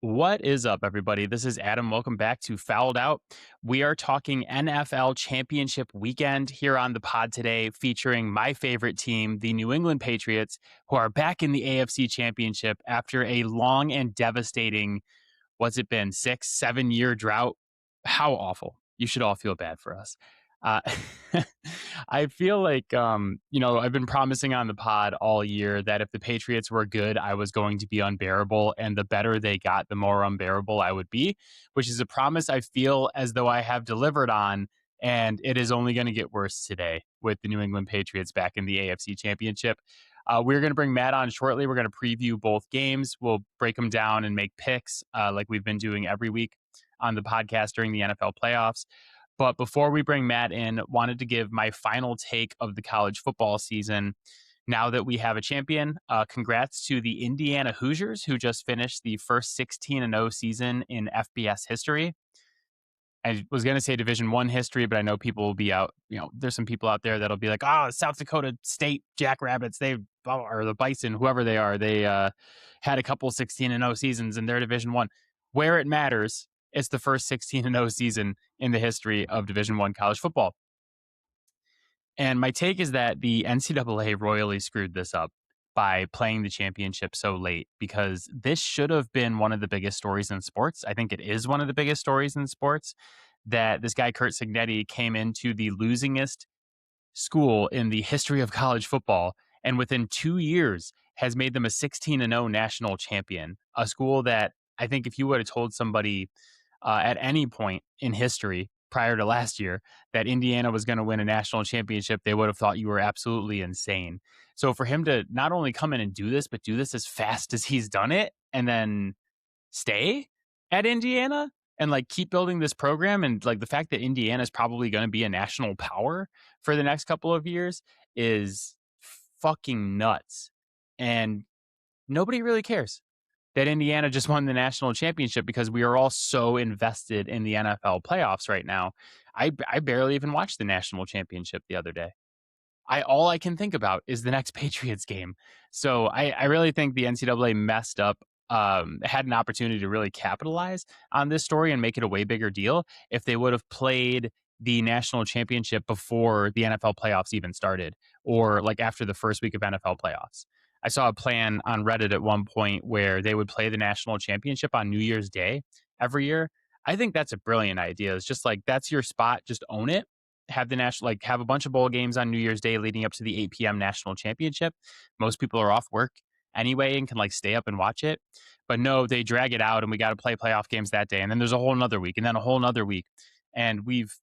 What is up, everybody? This is Adam. Welcome back to Fouled Out. We are talking NFL Championship weekend here on the pod today, featuring my favorite team, the New England Patriots, who are back in the AFC Championship after a long and devastating, what's it been, 6, 7 year drought? How awful. You should all feel bad for us. Uh, I feel like, I've been promising on the pod all year that if the Patriots were good, I was going to be unbearable. And the better they got, the more unbearable I would be, which is a promise I feel as though I have delivered on. And it is only going to get worse today with the New England Patriots back in the AFC Championship. We're going to bring Matt on shortly. We're going to preview both games. We'll break them down and make picks like we've been doing every week on the podcast during the NFL playoffs. But before we bring Matt in, wanted to give my final take of the college football season. Now that we have a champion, congrats to the Indiana Hoosiers, who just finished the first 16-0 season in FBS history. I was going to say Division I history, but I know people will be out. There's some people out there that'll be like, "Oh, South Dakota State Jackrabbits, or the Bison, whoever they are, they had a couple 16-0 seasons in their Division I." Where it matters, it's the first 16-0 season in the history of Division I college football. And my take is that the NCAA royally screwed this up by playing the championship so late, because this should have been one of the biggest stories in sports. I think it is one of the biggest stories in sports that this guy, Curt Cignetti, came into the losingest school in the history of college football, and within 2 years has made them a 16-0 national champion. A school that I think if you would have told somebody at any point in history prior to last year that Indiana was going to win a national championship, they would have thought you were absolutely insane. So for him to not only come in and do this, but do this as fast as he's done it, and then stay at Indiana and like keep building this program, and like the fact that Indiana is probably going to be a national power for the next couple of years is fucking nuts. And nobody really cares that Indiana just won the national championship because we are all so invested in the NFL playoffs right now. I barely even watched the national championship the other day. All I can think about is the next Patriots game. So I really think the NCAA messed up. Had an opportunity to really capitalize on this story and make it a way bigger deal if they would have played the national championship before the NFL playoffs even started, or like after the first week of NFL playoffs. I saw a plan on Reddit at one point where they would play the national championship on New Year's Day every year. I think that's a brilliant idea. It's just like, that's your spot. Just own it. Have the national, like, have a bunch of bowl games on New Year's Day leading up to the 8 p.m. national championship. Most people are off work anyway and can like stay up and watch it. But no, they drag it out and we got to play playoff games that day. And then there's a whole nother week and then a whole nother week. And we've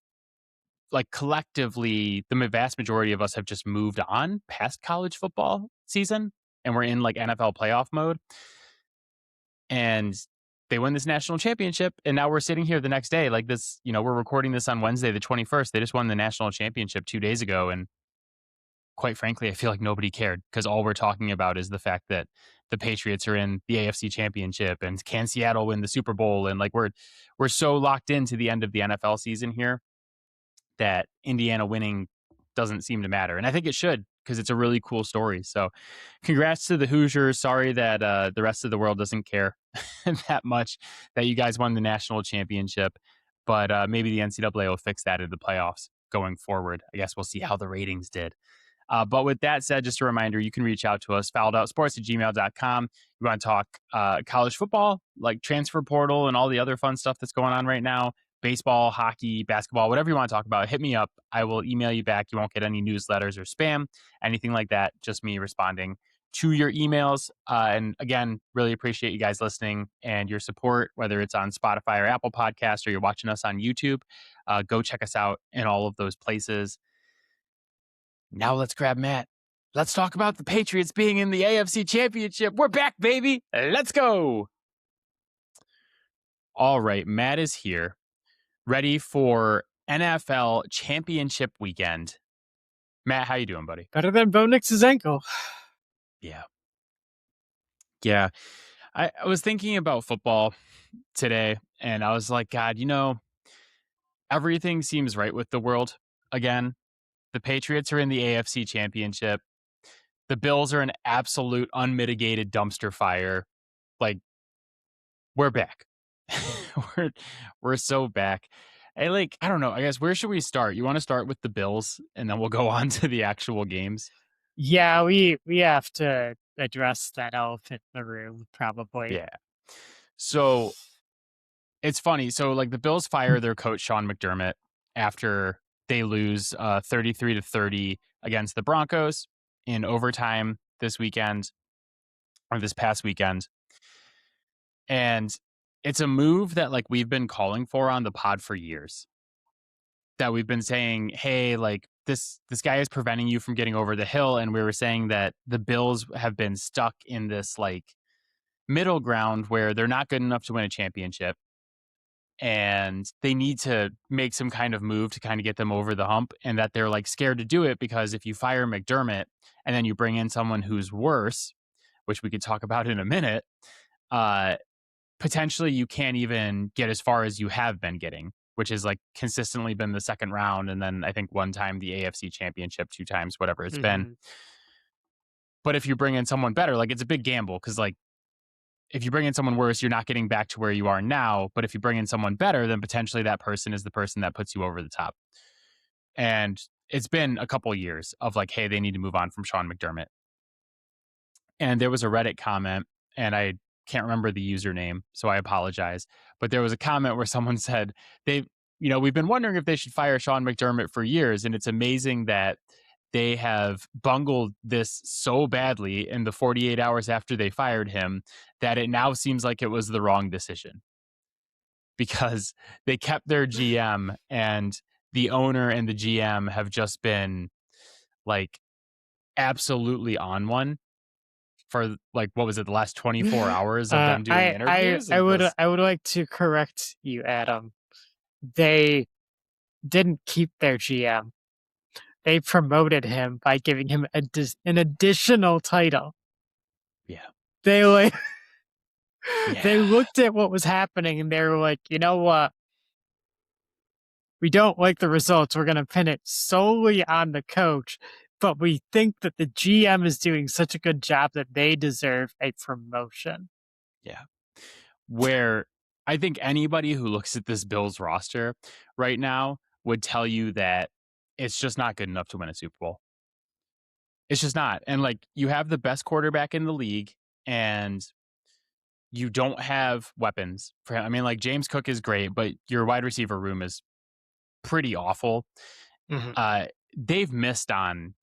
like collectively, the vast majority of us have just moved on past college football season and we're in like NFL playoff mode. And they win this national championship. And now we're sitting here the next day like this, we're recording this on Wednesday, the 21st. They just won the national championship 2 days ago. And quite frankly, I feel like nobody cared because all we're talking about is the fact that the Patriots are in the AFC Championship and can Seattle win the Super Bowl, and like we're so locked into the end of the NFL season here that Indiana winning doesn't seem to matter, and I think it should because it's a really cool story. So, congrats to the Hoosiers. Sorry that the rest of the world doesn't care that much that you guys won the national championship, but maybe the NCAA will fix that in the playoffs going forward. I guess we'll see how the ratings did. But with that said, just a reminder, you can reach out to us, fouledoutsports@gmail.com. You want to talk college football, like transfer portal and all the other fun stuff that's going on right now, baseball, hockey, basketball, whatever you want to talk about, hit me up. I will email you back. You won't get any newsletters or spam, anything like that. Just me responding to your emails. And again, really appreciate you guys listening and your support, whether it's on Spotify or Apple Podcasts or you're watching us on YouTube. Go check us out in all of those places. Now let's grab Matt. Let's talk about the Patriots being in the AFC Championship. We're back, baby. Let's go. All right, Matt is here, ready for NFL Championship weekend. Matt, how you doing, buddy? Better than Bo Nix's ankle. Yeah. Yeah. I was thinking about football today, and I was like, God, everything seems right with the world again. The Patriots are in the AFC Championship. The Bills are an absolute unmitigated dumpster fire. Like, we're back. we're we're so back. I don't know. I guess where should we start? You want to start with the Bills, and then we'll go on to the actual games. Yeah, we have to address that elephant in the room, probably. Yeah. So it's funny. So like the Bills fire their coach Sean McDermott after they lose 33-30 against the Broncos in overtime this weekend or this past weekend. And it's a move that like we've been calling for on the pod for years. That we've been saying, hey, like this guy is preventing you from getting over the hill. And we were saying that the Bills have been stuck in this like middle ground where they're not good enough to win a championship. And they need to make some kind of move to kind of get them over the hump, and that they're like scared to do it because if you fire McDermott and then you bring in someone who's worse, which we could talk about in a minute, potentially you can't even get as far as you have been getting, which has like consistently been the second round. And then I think one time the AFC Championship, two times, whatever it's been. Mm-hmm. But if you bring in someone better, like it's a big gamble because like if you bring in someone worse, you're not getting back to where you are now. But if you bring in someone better, then potentially that person is the person that puts you over the top. And it's been a couple of years of like, hey, they need to move on from Sean McDermott. And there was a Reddit comment, and I can't remember the username, so I apologize. But there was a comment where someone said, we've been wondering if they should fire Sean McDermott for years. And it's amazing that they have bungled this so badly in the 48 hours after they fired him that it now seems like it was the wrong decision because they kept their GM, and the owner and the GM have just been like absolutely on one for like, what was it, the last 24 hours of them doing interviews? I would like to correct you, Adam. They didn't keep their GM. They promoted him by giving him an additional title. Yeah. They like Yeah. they looked at what was happening and they were like, you know what? We don't like the results. We're going to pin it solely on the coach, but we think that the GM is doing such a good job that they deserve a promotion. Yeah. Where I think anybody who looks at this Bills roster right now would tell you that it's just not good enough to win a Super Bowl. It's just not. And like, you have the best quarterback in the league, and you don't have weapons for him. I mean, like, James Cook is great, but your wide receiver room is pretty awful. Mm-hmm. They've missed on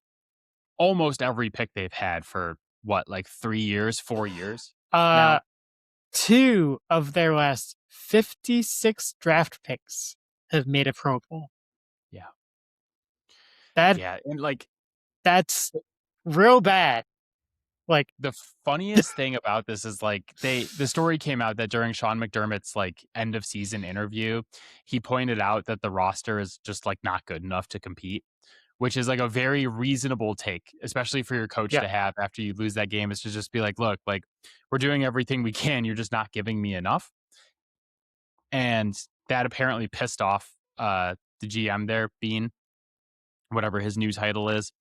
almost every pick they've had for what, like 3 years, 4 years now? 2 of their last 56 draft picks have made a Pro Bowl. Yeah. That Yeah. And like, that's real bad. Like, the funniest thing about this is like the story came out that during Sean McDermott's like end of season interview, he pointed out that the roster is just like not good enough to compete, which is like a very reasonable take, especially for your coach yeah. to have after you lose that game, is to just be like, look, like we're doing everything we can. You're just not giving me enough. And that apparently pissed off the GM there, Bean, whatever his new title is.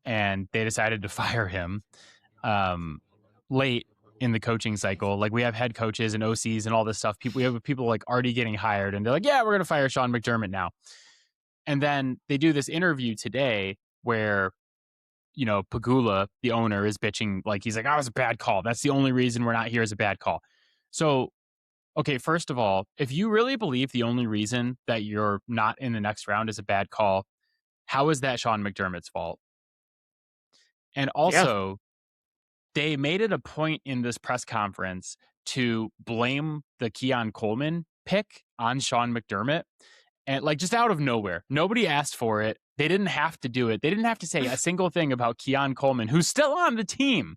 And they decided to fire him late in the coaching cycle. Like, we have head coaches and OCs and all this stuff. We have people like already getting hired, and they're like, yeah, we're going to fire Sean McDermott now. And then they do this interview today where, Pagula, the owner, is bitching. Like, he's like, oh, it was a bad call. That's the only reason we're not here is a bad call. So, okay, first of all, if you really believe the only reason that you're not in the next round is a bad call, how is that Sean McDermott's fault? And also, they made it a point in this press conference to blame the Keon Coleman pick on Sean McDermott. And like, just out of nowhere, nobody asked for it. They didn't have to do it. They didn't have to say a single thing about Keon Coleman, who's still on the team.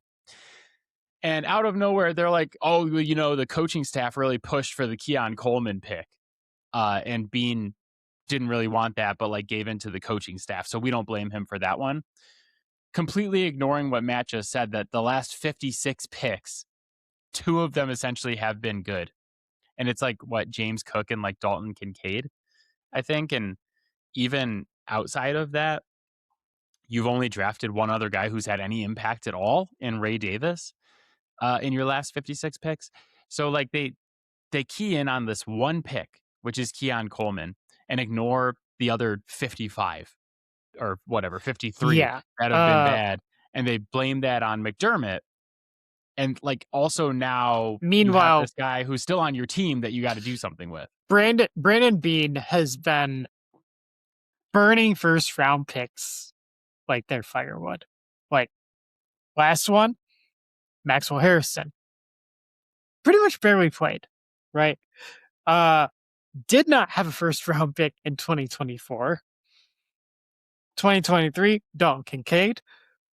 And out of nowhere, they're like, oh, the coaching staff really pushed for the Keon Coleman pick. And Bean didn't really want that, but like gave in to the coaching staff. So we don't blame him for that one. Completely ignoring what Matt just said, that the last 56 picks, 2 of them essentially have been good. And it's like, what, James Cook and like Dalton Kincaid, I think. And even outside of that, you've only drafted one other guy who's had any impact at all in Ray Davis in your last 56 picks. So like they key in on this one pick, which is Keon Coleman, and ignore the other 55 or whatever, 53 Yeah. that have been bad. And they blame that on McDermott. And like also now you have Meanwhile, this guy who's still on your team that you got to do something with. Brandon Bean has been burning first round picks like they're firewood. Like last one, Maxwell Harrison. Pretty much barely played, right? Did not have a first round pick in 2024. 2023, Dalton Kincaid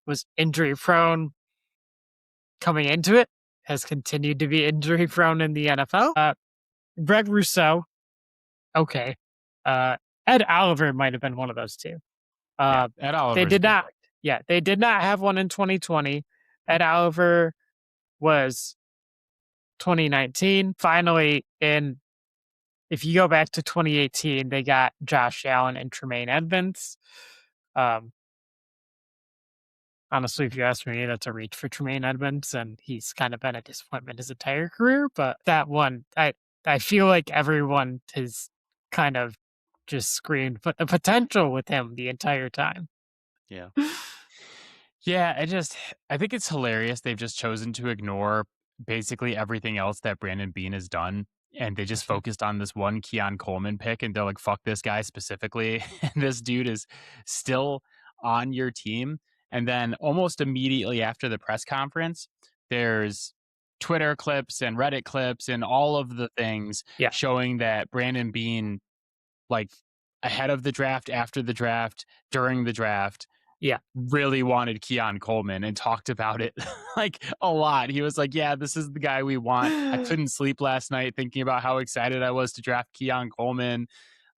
was injury prone coming into it, has continued to be injury prone in the NFL. Greg Rousseau, okay. Ed Oliver might have been one of those two. Ed They Oliver's did good. not. Yeah, they did not have one in 2020. Ed Oliver was 2019. Finally, if you go back to 2018, they got Josh Allen and Tremaine Edmonds. Honestly, if you ask me, that's a reach for Tremaine Edmonds, and he's kind of been a disappointment his entire career. But that one, I feel like everyone has kind of just screamed the potential with him the entire time. Yeah. Yeah, I think it's hilarious. They've just chosen to ignore basically everything else that Brandon Bean has done. And they just Mhm. focused on this one Keon Coleman pick and they're like, fuck this guy specifically. And this dude is still on your team. And then almost immediately after the press conference, there's Twitter clips and Reddit clips and all of the things Yeah. showing that Brandon Bean, like ahead of the draft, after the draft, during the draft, Yeah. really wanted Keon Coleman and talked about it like a lot. He was like, yeah, this is the guy we want. I couldn't sleep last night thinking about how excited I was to draft Keon Coleman.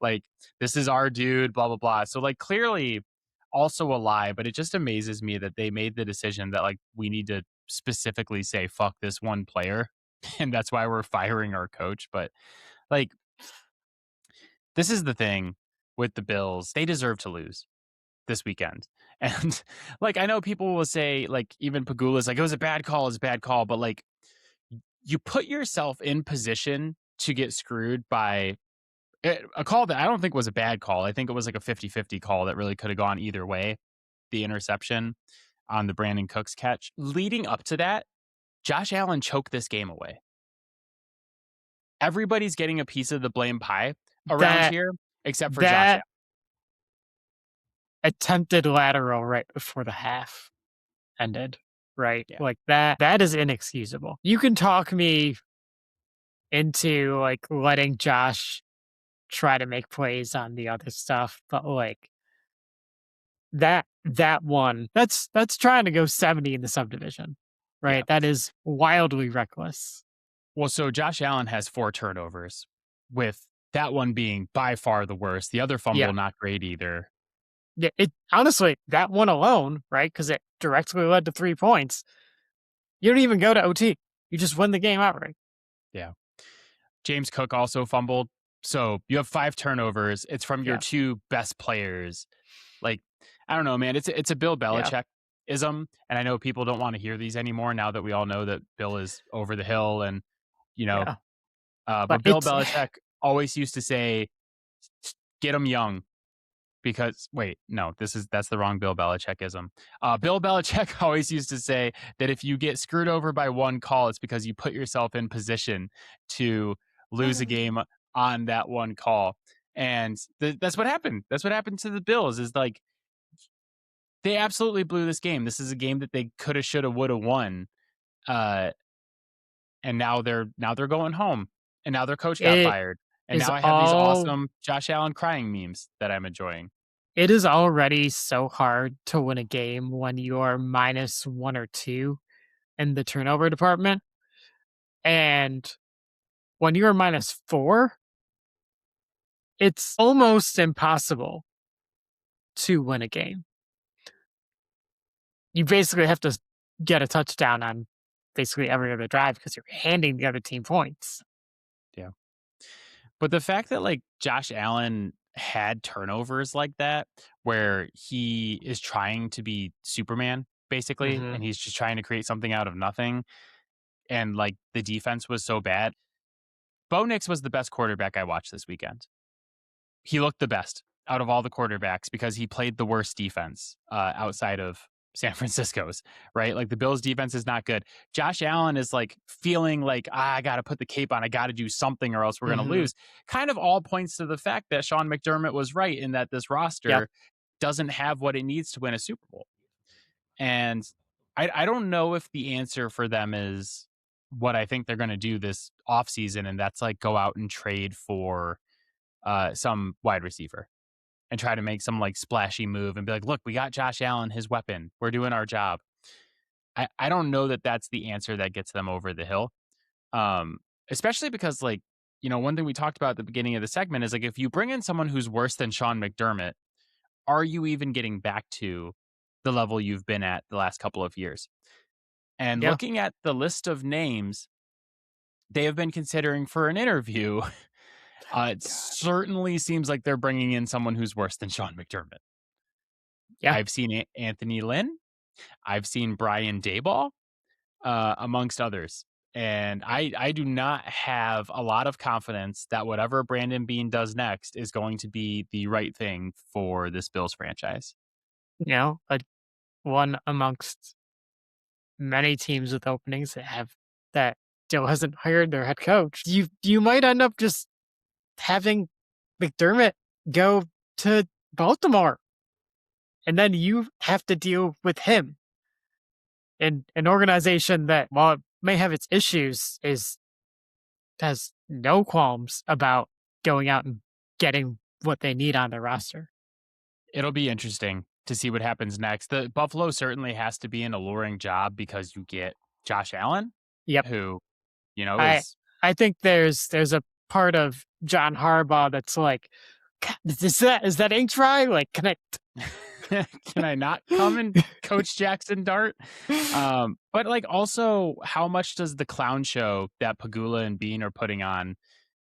Like, this is our dude, blah, blah, blah. So, like, clearly also a lie, but it just amazes me that they made the decision that, like, we need to specifically say, fuck this one player. And that's why we're firing our coach. But, like, this is the thing with the Bills. They deserve to lose this weekend. And like I know people will say, like, even Pagula's like, it was a bad call, it's a bad call, but like you put yourself in position to get screwed by a call that I don't think was a bad call. I think it was like a 50-50 call that really could have gone either way. The interception on the Brandon Cooks catch. Leading up to that, Josh Allen choked this game away. Everybody's getting a piece of the blame pie around that here except for Josh that Allen. attempted lateral right before the half ended, right? Yeah. Like that is inexcusable. You can talk me into like letting Josh try to make plays on the other stuff, but like that one, that's trying to go 70 in the subdivision, Yeah. right? That is wildly reckless. Well, so Josh Allen has 4 turnovers, with that one being by far the worst. The other Yeah. fumble, not great either. Yeah, it honestly, that one alone, right? Because it directly led to 3 points. You don't even go to OT. You just win the game outright. Yeah. James Cook also fumbled. So you have 5 turnovers. It's from your Yeah. 2 best players. Like, I don't know, man. It's a Bill Yeah. Belichick-ism, and I know people don't want to hear these anymore now that we all know that Bill is over the hill and, you know, Yeah. But but Bill Belichick always used to say, "Get them young." Because wait, no, that's the wrong Bill Belichickism. Bill Belichick always used to say that if you get screwed over by one call, it's because you put yourself in position to lose a game on that one call. And that's what happened. That's what happened to the Bills. Is like they absolutely blew this game. This is a game that they coulda, shoulda, woulda won. Uh, and now they're going home. And now their coach got it fired. And is now I have these all awesome Josh Allen crying memes that I'm enjoying. it is already so hard to win a game when you're minus 1 or 2 in the turnover department. And when you're minus 4, it's almost impossible to win a game. You basically have to get a touchdown on basically every other drive because you're handing the other team points. Yeah. But the fact that like Josh Allen had turnovers like that, where he is trying to be Superman, basically, Mhm. and he's just trying to create something out of nothing, and like the defense was so bad. Bo Nix was the best quarterback I watched this weekend. He looked the best out of all the quarterbacks because he played the worst defense outside of San Francisco's, right? Like the Bills defense is not good. Josh Allen is like feeling like, I got to put the cape on. I got to do something or else we're going to lose. Kind of all points to the fact that Sean McDermott was right in that this roster doesn't have what it needs to win a Super Bowl. And I don't know if the answer for them is what I think they're going to do this offseason, and that's like go out and trade for some wide receiver and try to make some like splashy move and be like, look, we got Josh Allen, his weapon. We're doing our job. I don't know that that's the answer that gets them over the hill. Especially because like, one thing we talked about at the beginning of the segment is like, if you bring in someone who's worse than Sean McDermott, are you even getting back to the level you've been at the last couple of years? And looking at the list of names they have been considering for an interview, it certainly seems like they're bringing in someone who's worse than Sean McDermott. Yeah. I've seen Anthony Lynn. I've seen Brian Daboll, amongst others. And I do not have a lot of confidence that whatever Brandon Beane does next is going to be the right thing for this Bills franchise. One amongst many teams with openings that still hasn't hired their head coach. You might end up just having McDermott go to Baltimore, and then you have to deal with him. And an organization that, while it may have its issues, has no qualms about going out and getting what they need on their roster. It'll be interesting to see what happens next. The Buffalo certainly has to be an alluring job because you get Josh Allen, who, is... I think there's a part of John Harbaugh that's like, is that ink dry? Like, can I not come and coach Jackson Dart? But like, also, how much does the clown show that Pagula and Bean are putting on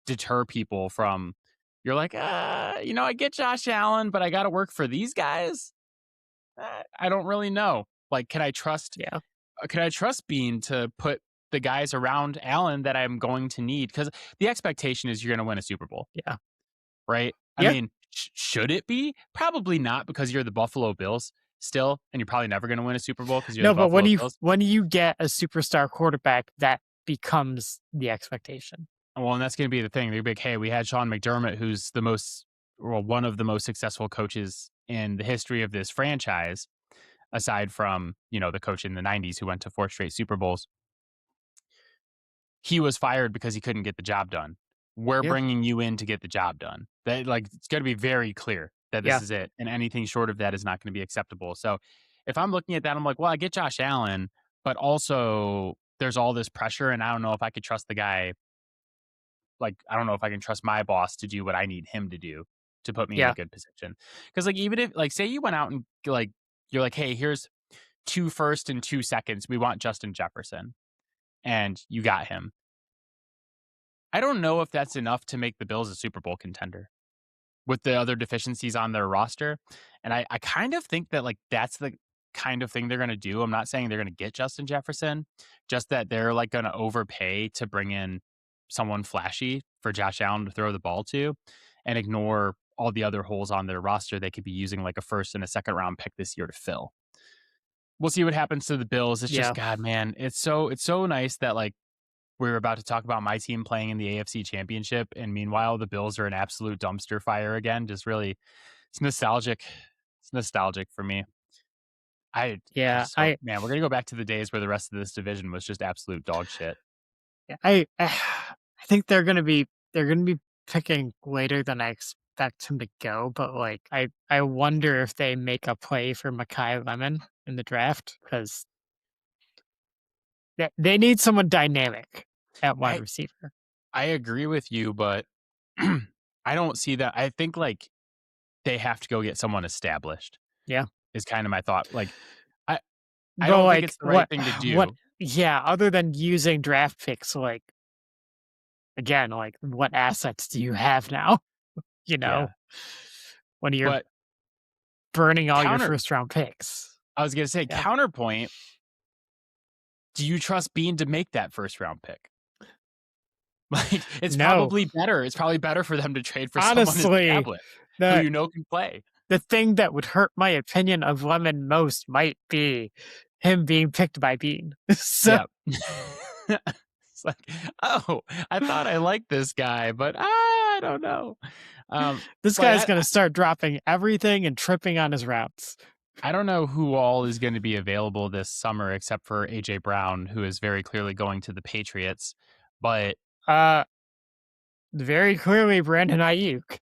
deter people from? You're like, I get Josh Allen, but I got to work for these guys. I don't really know. Like, can I trust? Can I trust Bean to put the guys around Allen that I'm going to need? Because the expectation is you're going to win a Super Bowl. Right. I mean, should it be? Probably not, because you're the Buffalo Bills still, and you're probably never going to win a Super Bowl because you're the Buffalo Bills. When you get a superstar quarterback, that becomes the expectation. Well, and that's going to be the thing. They're big. Hey, we had Sean McDermott, who's one of the most successful coaches in the history of this franchise, aside from, the coach in the 90s who went to 4 straight Super Bowls. He was fired because he couldn't get the job done. We're bringing you in to get the job done. That, like, it's going to be very clear that this is it, and anything short of that is not going to be acceptable. So if I'm looking at that, I'm like, well, I get Josh Allen, but also there's all this pressure, and I don't know if I could trust the guy. Like, I don't know if I can trust my boss to do what I need him to do to put me in a good position. Because, like, even if, like, say you went out and, like, you're like, hey, here's 2 firsts and 2 seconds. We want Justin Jefferson. And you got him. I don't know if that's enough to make the Bills a Super Bowl contender with the other deficiencies on their roster. And I kind of think that, like, that's the kind of thing they're going to do. I'm not saying they're going to get Justin Jefferson, just that they're, like, going to overpay to bring in someone flashy for Josh Allen to throw the ball to and ignore all the other holes on their roster they could be using, like a 1st and a 2nd round pick this year to fill. We'll see what happens to the Bills. It's just, God, man, it's so nice that, like, we're about to talk about my team playing in the AFC Championship, and meanwhile the Bills are an absolute dumpster fire again. Just really, it's nostalgic. It's nostalgic for me. Man, we're gonna go back to the days where the rest of this division was just absolute dog shit. I think they're gonna be picking later than I expect him to go, but like I wonder if they make a play for Mekhi Lemon in the draft, because they need someone dynamic at wide receiver. I agree with you, but I don't see that. I think, like, they have to go get someone established. Is kind of my thought. Like, I don't think it's the right thing to do. Other than using draft picks, like, again, like, what assets do you have now? When you're burning all your 1st round picks. I was going to say, counterpoint, do you trust Bean to make that 1st round pick? Like, it's No. probably better. It's probably better for them to trade for someone Honestly, established who the can play. the thing that would hurt my opinion of Lemon most might be him being picked by Bean. So Yeah. It's like, oh, I thought I liked this guy, but I don't know. this But guy's going to start dropping everything and tripping on his routes. I don't know who all is going to be available this summer except for AJ Brown, who is very clearly going to the Patriots. But very clearly Brandon Ayuk.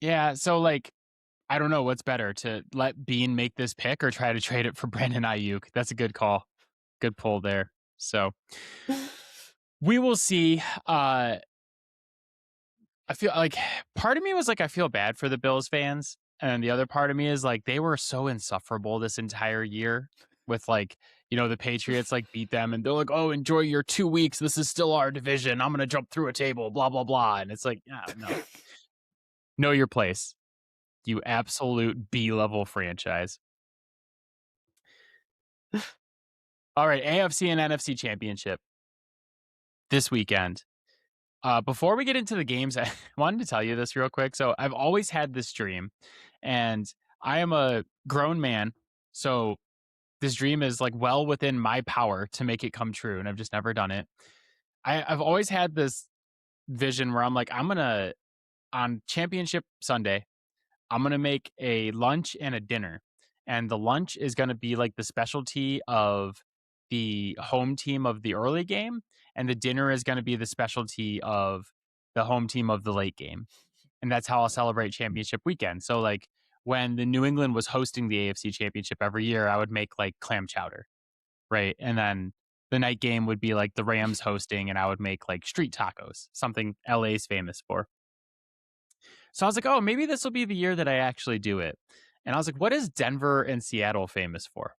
yeah, so like, I don't know what's better, to let Bean make this pick or try to trade it for Brandon Ayuk. That's a good call. Good pull there. So we will see. I feel like part of me was like, I feel bad for the Bills fans. And the other part of me is like, they were so insufferable this entire year with like, the Patriots like beat them and they're like, oh, enjoy your 2 weeks. This is still our division. I'm going to jump through a table, blah, blah, blah. And it's like, no, know your place. You absolute B-level franchise. All right, AFC and NFC Championship this weekend. Before we get into the games, I wanted to tell you this real quick. So I've always had this dream, and I am a grown man. So this dream is like well within my power to make it come true, and I've just never done it. I've always had this vision where I'm like, on Championship Sunday, I'm going to make a lunch and a dinner. And the lunch is going to be like the specialty of the home team of the early game. And the dinner is going to be the specialty of the home team of the late game. And that's how I'll celebrate championship weekend. So, like, when the New England was hosting the AFC Championship every year, I would make like clam chowder, right? And then the night game would be like the Rams hosting, and I would make like street tacos, something LA's famous for. So I was like, oh, maybe this will be the year that I actually do it. And I was like, what is Denver and Seattle famous for?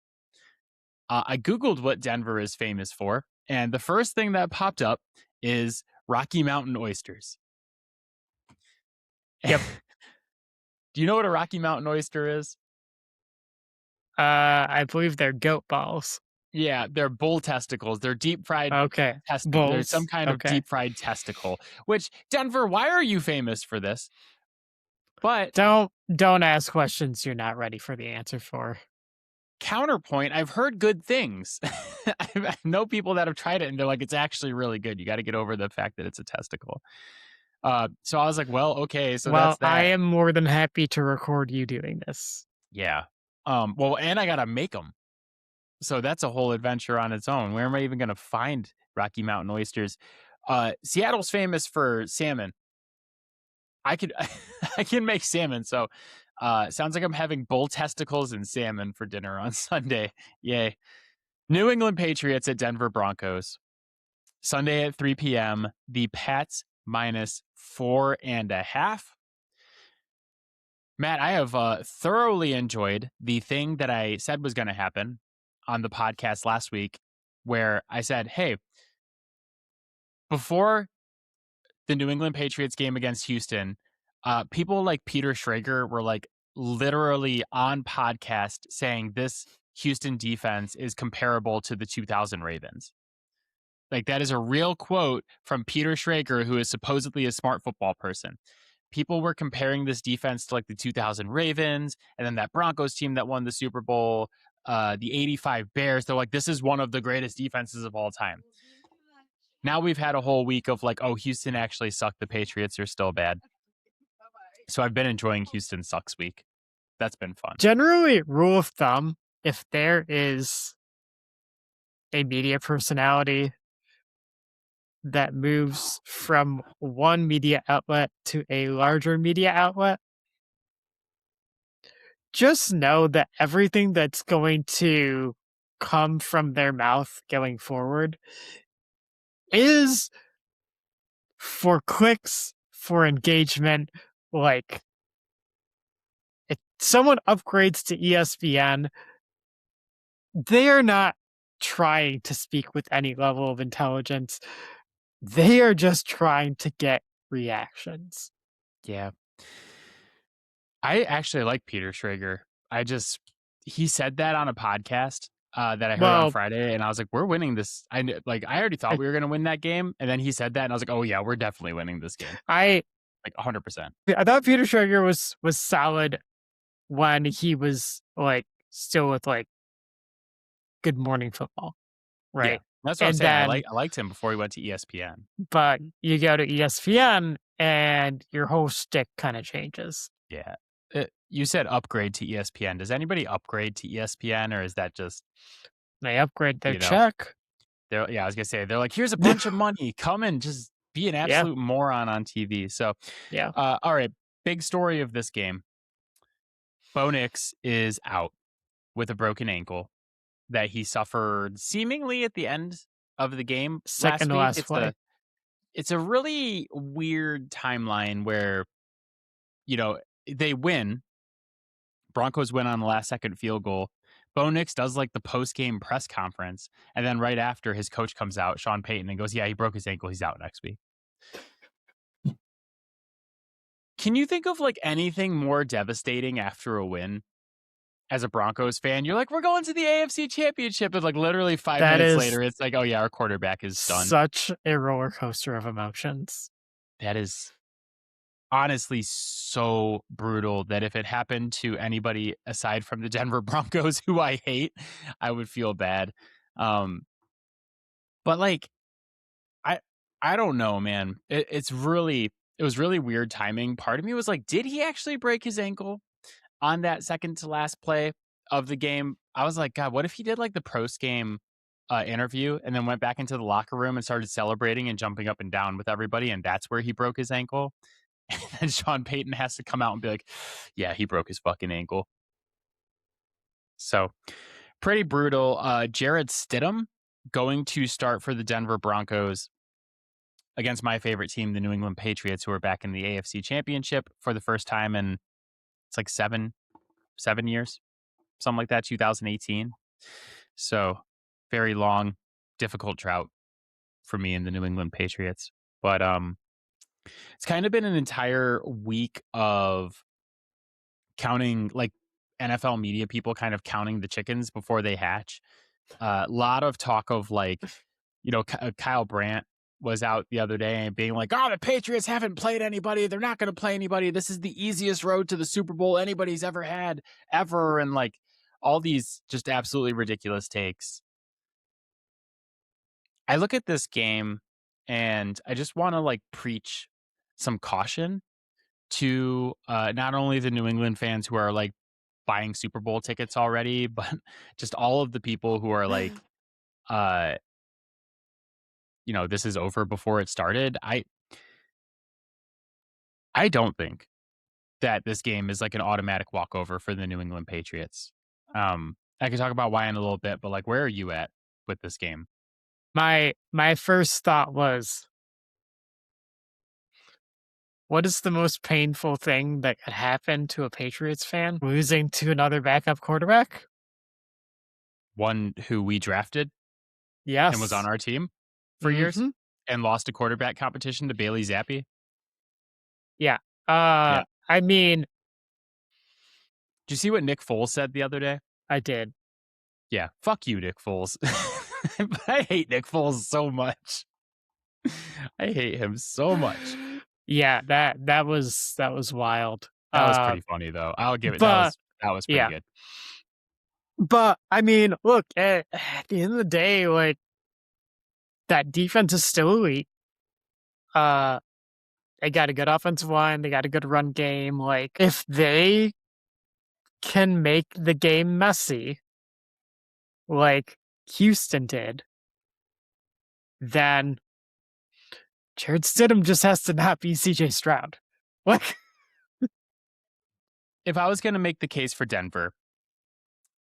I Googled what Denver is famous for. And the first thing that popped up is Rocky Mountain oysters. Yep. Do you know what a Rocky Mountain oyster is? I believe they're goat balls. Yeah, they're bull testicles. They're deep fried. Okay. There's some kind of deep fried testicle. Which, Denver, why are you famous for this? But don't ask questions you're not ready for the answer for. Counterpoint, I've heard good things. I know people that have tried it and they're like, it's actually really good. You got to get over the fact that it's a testicle. So I was like, well, okay, so that's that. I am more than happy to record you doing this. Yeah. Well, and I got to make them. So that's a whole adventure on its own. Where am I even going to find Rocky Mountain oysters? Seattle's famous for salmon. I can make salmon. So sounds like I'm having bull testicles and salmon for dinner on Sunday. Yay. New England Patriots at Denver Broncos. Sunday at 3 p.m. The Pats -4.5. Matt, I have thoroughly enjoyed the thing that I said was going to happen on the podcast last week, where I said, hey, before the New England Patriots game against Houston, people like Peter Schrager were like literally on podcast saying this Houston defense is comparable to the 2000 Ravens. Like, that is a real quote from Peter Schrager, who is supposedly a smart football person. People were comparing this defense to like the 2000 Ravens and then that Broncos team that won the Super Bowl, the 85 Bears. They're like, this is one of the greatest defenses of all time. Now we've had a whole week of like, oh, Houston actually sucked. The Patriots are still bad. So I've been enjoying Houston sucks week. That's been fun. Generally, rule of thumb, if there is a media personality that moves from one media outlet to a larger media outlet, just know that everything that's going to come from their mouth going forward is for clicks, for engagement. Like, if someone upgrades to ESPN, they are not trying to speak with any level of intelligence. They are just trying to get reactions. Yeah. I actually like Peter Schrager. He said that on a podcast that I heard on Friday, and I was like, "We're winning this." I already thought we were going to win that game, and then he said that, and I was like, "Oh yeah, we're definitely winning this game." I 100%. I thought Peter Schrager was solid when he was like still with like Good Morning Football, Yeah, right? that's what I'm And saying. then, I liked him before he went to ESPN. but you go to ESPN and your whole shtick kind of changes. Yeah. You said upgrade to ESPN. Does anybody upgrade to ESPN, or is that just, They upgrade their you know, check. I was gonna say, they're like, here's a bunch of money. Come and just be an Yeah, absolute moron on TV. So, yeah. all right. Big story of this game. Bo Nix is out with a broken ankle that he suffered seemingly at the end of the game Second last to week. last play. It's a really weird timeline where, they win. Broncos win on the last second field goal. Bo Nix does like the post game press conference. And then right after, his coach comes out, Sean Payton, and goes, "Yeah, he broke his ankle. He's out next week." Can you think of like anything more devastating after a win as a Broncos fan? You're like, "We're going to the AFC Championship." And like literally 5 minutes Is later, it's like, "Oh yeah, our quarterback is done." such a roller coaster of emotions. That is honestly so brutal that if it happened to anybody aside from the Denver Broncos, who I hate, I would feel bad. But like, I I don't know, man. It was really weird timing. Part of me was like, did he actually break his ankle on that second to last play of the game? I was like, God, what if he did like the post game interview and then went back into the locker room and started celebrating and jumping up and down with everybody, and that's where he broke his ankle? And then Sean Payton has to come out and be like, yeah, he broke his fucking ankle. So pretty brutal. Jared Stidham going to start for the Denver Broncos against my favorite team, the New England Patriots, who are back in the AFC Championship for the first time in, it's like seven years, something like that, 2018. So very long, difficult drought for me and the New England Patriots. But it's kind of been an entire week of counting, like NFL media people kind of counting the chickens before they hatch. A lot of talk of like, Kyle Brandt was out the other day and being like, "Oh, the Patriots haven't played anybody. They're not going to play anybody. This is the easiest road to the Super Bowl anybody's ever had, ever." And like all these just absolutely ridiculous takes. I look at this game and I just want to like preach some caution to not only the New England fans who are like buying Super Bowl tickets already, but just all of the people who are like, uh, this is over before it started. I don't think that this game is like an automatic walkover for the New England Patriots. I can talk about why in a little bit, but like, where are you at with this game? My first thought was, what is the most painful thing that could happen to a Patriots fan? Losing to another backup quarterback? One who we drafted and was on Yes. our team for years Mhm. and lost a quarterback competition to Bailey Zappi. Yeah. Yeah. I mean, Did you see what Nick Foles said the other day? I did. Yeah. Fuck you, Nick Foles. But I hate Nick Foles so much. I hate him so much. Yeah, that was wild. That was pretty funny though. I'll give it. But That was pretty yeah. good. But I mean, look, at the end of the day, like that defense is still elite. They got a good offensive line, they got a good run game. Like if they can make the game messy, like Houston did, then Jared Stidham just has to not be CJ Stroud. Like, If I was going to make the case for Denver,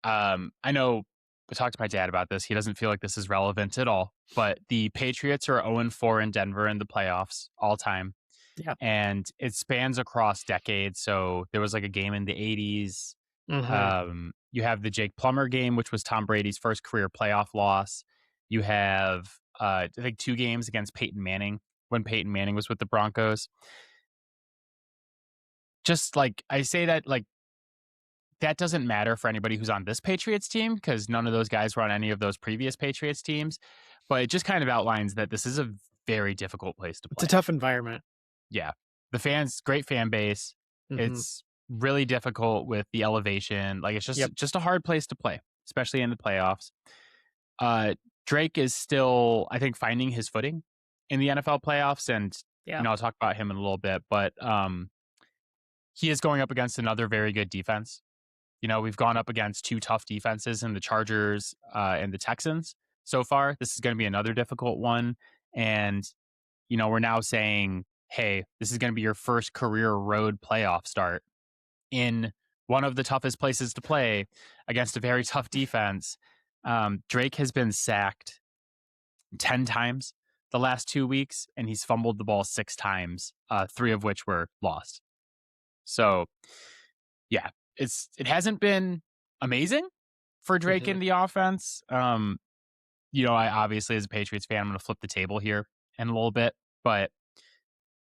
I know I talked to my dad about this. He doesn't feel like this is relevant at all, but the Patriots are 0-4 in Denver in the playoffs all time. yeah. And it spans across decades. So there was like a game in the 80s. You have the Jake Plummer game, which was Tom Brady's first career playoff loss. You have, I think, 2 games against Peyton Manning when Peyton Manning was with the Broncos. Just like I say that, like that doesn't matter for anybody who's on this Patriots team because none of those guys were on any of those previous Patriots teams. But it just kind of outlines that this is a very difficult place to It's a play. tough environment. Yeah. The fans, great fan base. It's really difficult with the elevation. Like, it's just a hard place to play, especially in the playoffs. Drake is still, I think, finding his footing in the NFL playoffs. And, I'll talk about him in a little bit. But he is going up against another very good defense. We've gone up against two tough defenses in the Chargers and the Texans so far. This is going to be another difficult one. And, we're now saying, hey, this is going to be your first career road playoff start in one of the toughest places to play against a very tough defense. Drake has been sacked 10 times the last 2 weeks, and he's fumbled the ball 6 times, 3 of which were lost. So, yeah, it hasn't been amazing for Drake in the offense. I obviously, as a Patriots fan, I'm going to flip the table here in a little bit, but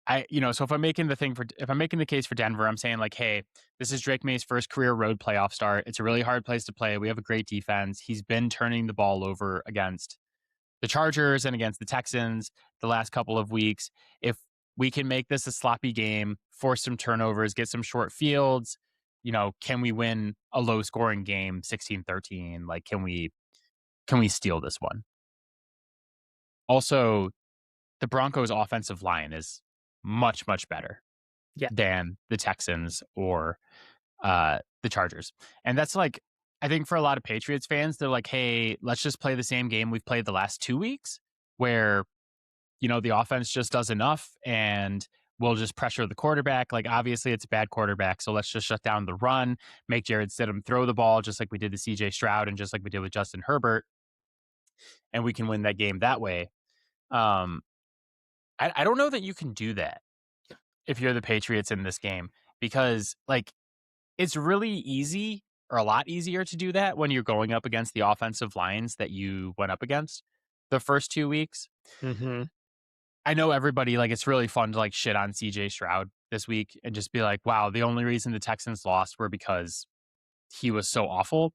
so if I'm making the case for Denver, I'm saying like, hey, this is Drake May's first career road playoff start. It's a really hard place to play. We have a great defense. He's been turning the ball over against the Chargers and against the Texans the last couple of weeks. If we can make this a sloppy game, force some turnovers, get some short fields, can we win a low scoring game, 16-13? Like, can we steal this one? Also, the Broncos offensive line is much, much better than the Texans or the Chargers. And that's like, I think for a lot of Patriots fans, they're like, hey, let's just play the same game we've played the last 2 weeks where, the offense just does enough and we'll just pressure the quarterback. Like, obviously it's a bad quarterback, so let's just shut down the run, make Jared Stidham throw the ball just like we did to CJ Stroud and just like we did with Justin Herbert, and we can win that game that way. I don't know that you can do that if you're the Patriots in this game, because like it's really easy or a lot easier to do that when you're going up against the offensive lines that you went up against the first 2 weeks. I know everybody, like, it's really fun to like shit on CJ Stroud this week and just be like, wow, the only reason the Texans lost were because he was so awful.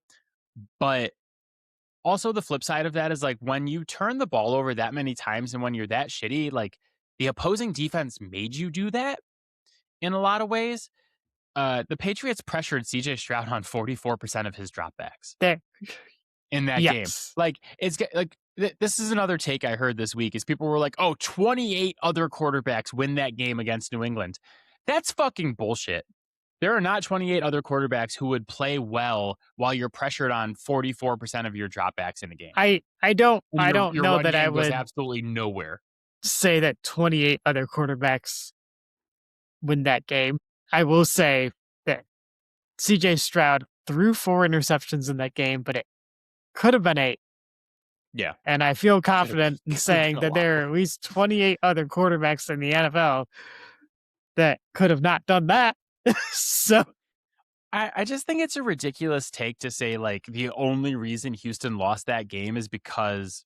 But also the flip side of that is like when you turn the ball over that many times and when you're that shitty, like the opposing defense made you do that in a lot of ways. The Patriots pressured CJ Stroud on 44% of his dropbacks in that game. Like, it's like this is another take I heard this week is people were like, oh, 28 other quarterbacks win that game against New England. That's fucking bullshit. There are not 28 other quarterbacks who would play well while you're pressured on 44% of your dropbacks in a game. I don't know that I would absolutely nowhere. Say that 28 other quarterbacks win that game. I will say that CJ Stroud threw 4 interceptions in that game, but it could have been 8. Yeah. And I feel confident in saying that there are at least 28 other quarterbacks in the NFL that could have not done that. So I just think it's a ridiculous take to say like the only reason Houston lost that game is because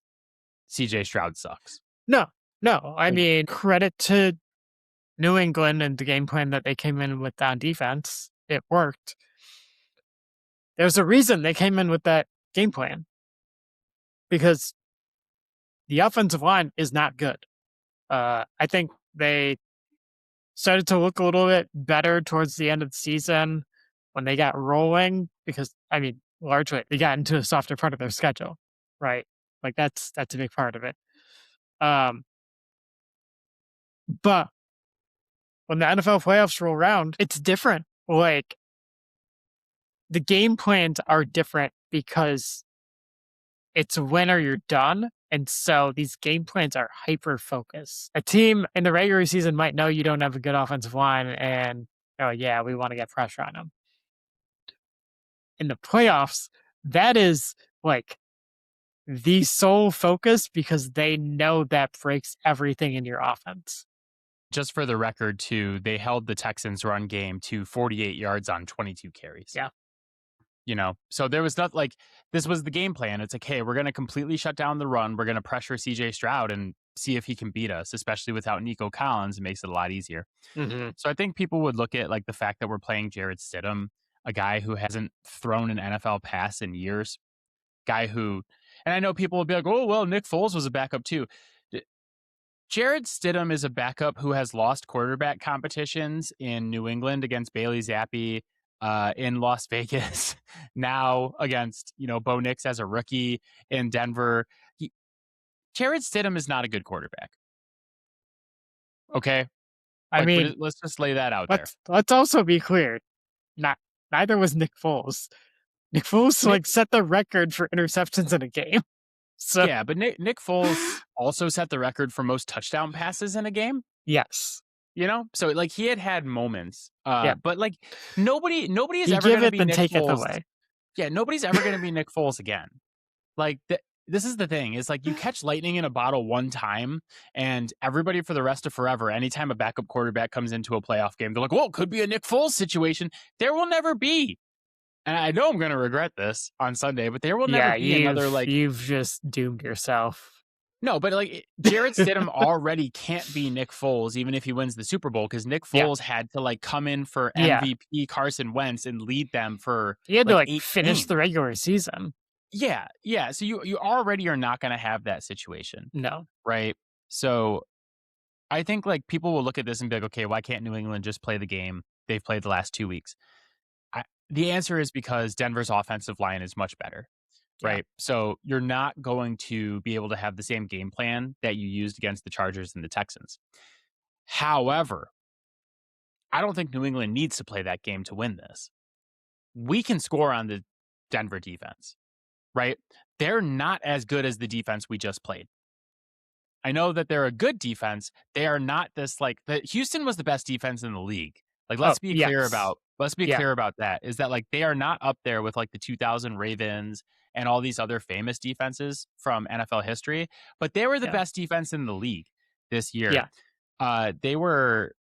CJ Stroud sucks. No. I mean, credit to New England and the game plan that they came in with on defense. It worked. There's a reason they came in with that game plan. Because the offensive line is not good. I think they started to look a little bit better towards the end of the season when they got rolling because, I mean, largely they got into a softer part of their schedule, right? Like that's a big part of it. But when the NFL playoffs roll around, it's different. Like the game plans are different because it's win or you're done. And so these game plans are hyper focused. A team in the regular season might know you don't have a good offensive line and, oh yeah, we want to get pressure on them. In the playoffs, that is like the sole focus because they know that breaks everything in your offense. Just for the record, too, they held the Texans run game to 48 yards on 22 carries. Yeah. So there was not like, this was the game plan. It's like, hey, we're going to completely shut down the run. We're going to pressure CJ Stroud and see if he can beat us, especially without Nico Collins. It makes it a lot easier. So I think people would look at like the fact that we're playing Jared Stidham a guy who hasn't thrown an NFL pass in years, guy who, and I know people will be like, oh, well, Nick Foles was a backup too. Jared Stidham is a backup who has lost quarterback competitions in New England against Bailey Zappi, in Las Vegas, now against, Bo Nix as a rookie in Denver. Jared Stidham is not a good quarterback. Okay? I mean, let's just lay that out there. Let's also be clear. Neither was Nick Foles. Nick Foles set the record for interceptions in a game. So yeah, but Nick Foles also set the record for most touchdown passes in a game. Yes. So he had moments. But nobody is you ever going to be Nick take Foles. It away. Yeah, nobody's ever going to be Nick Foles again. This is the thing, is you catch lightning in a bottle one time, and everybody for the rest of forever, anytime a backup quarterback comes into a playoff game, they're like, well, it could be a Nick Foles situation. There will never be. And I know I'm going to regret this on Sunday, but there will never be another you've just doomed yourself. No, but Jared Stidham already can't be Nick Foles, even if he wins the Super Bowl, because Nick Foles had to come in for MVP Carson Wentz and lead them for he had to 8 finish games. The regular season. Yeah. So you already are not going to have that situation. No. Right. So I think people will look at this and be like, okay, why can't New England just play the game they've played the last 2 weeks? The answer is because Denver's offensive line is much better. Right. Yeah. So you're not going to be able to have the same game plan that you used against the Chargers and the Texans. However, I don't think New England needs to play that game to win this. We can score on the Denver defense, right? They're not as good as the defense we just played. I know that they're a good defense. They are not this Houston was the best defense in the league. Let's be clear about that, is that they are not up there with the 2000 Ravens and all these other famous defenses from NFL history, but they were the best defense in the league this year. Yeah. They were,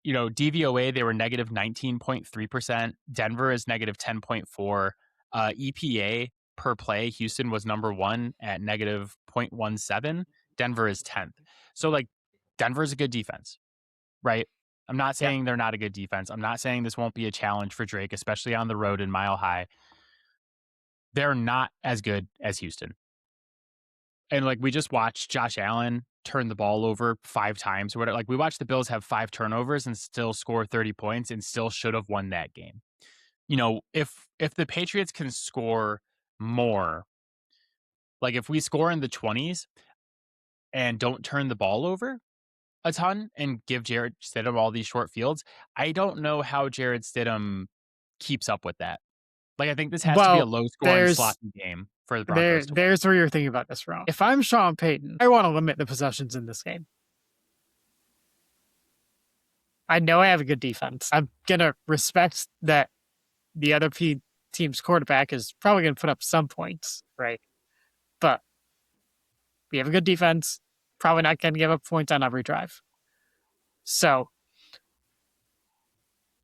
DVOA, they were negative 19.3%. Denver is negative 10.4. EPA per play, Houston was number 1 at negative 0.17. Denver is 10th. So Denver is a good defense, right? I'm not saying they're not a good defense. I'm not saying this won't be a challenge for Drake, especially on the road in Mile High. They're not as good as Houston. And we just watched Josh Allen turn the ball over 5 times or whatever. We watched the Bills have 5 turnovers and still score 30 points and still should have won that game. If the Patriots can score more, if we score in the 20s and don't turn the ball over a ton and give Jared Stidham all these short fields, I don't know how Jared Stidham keeps up with that. I think this has to be a low-scoring sloppy game for the Broncos. There's where you're thinking about this wrong. If I'm Sean Payton, I want to limit the possessions in this game. I know I have a good defense. I'm going to respect that the other team's quarterback is probably going to put up some points, right? But we have a good defense. Probably not going to give up points on every drive. So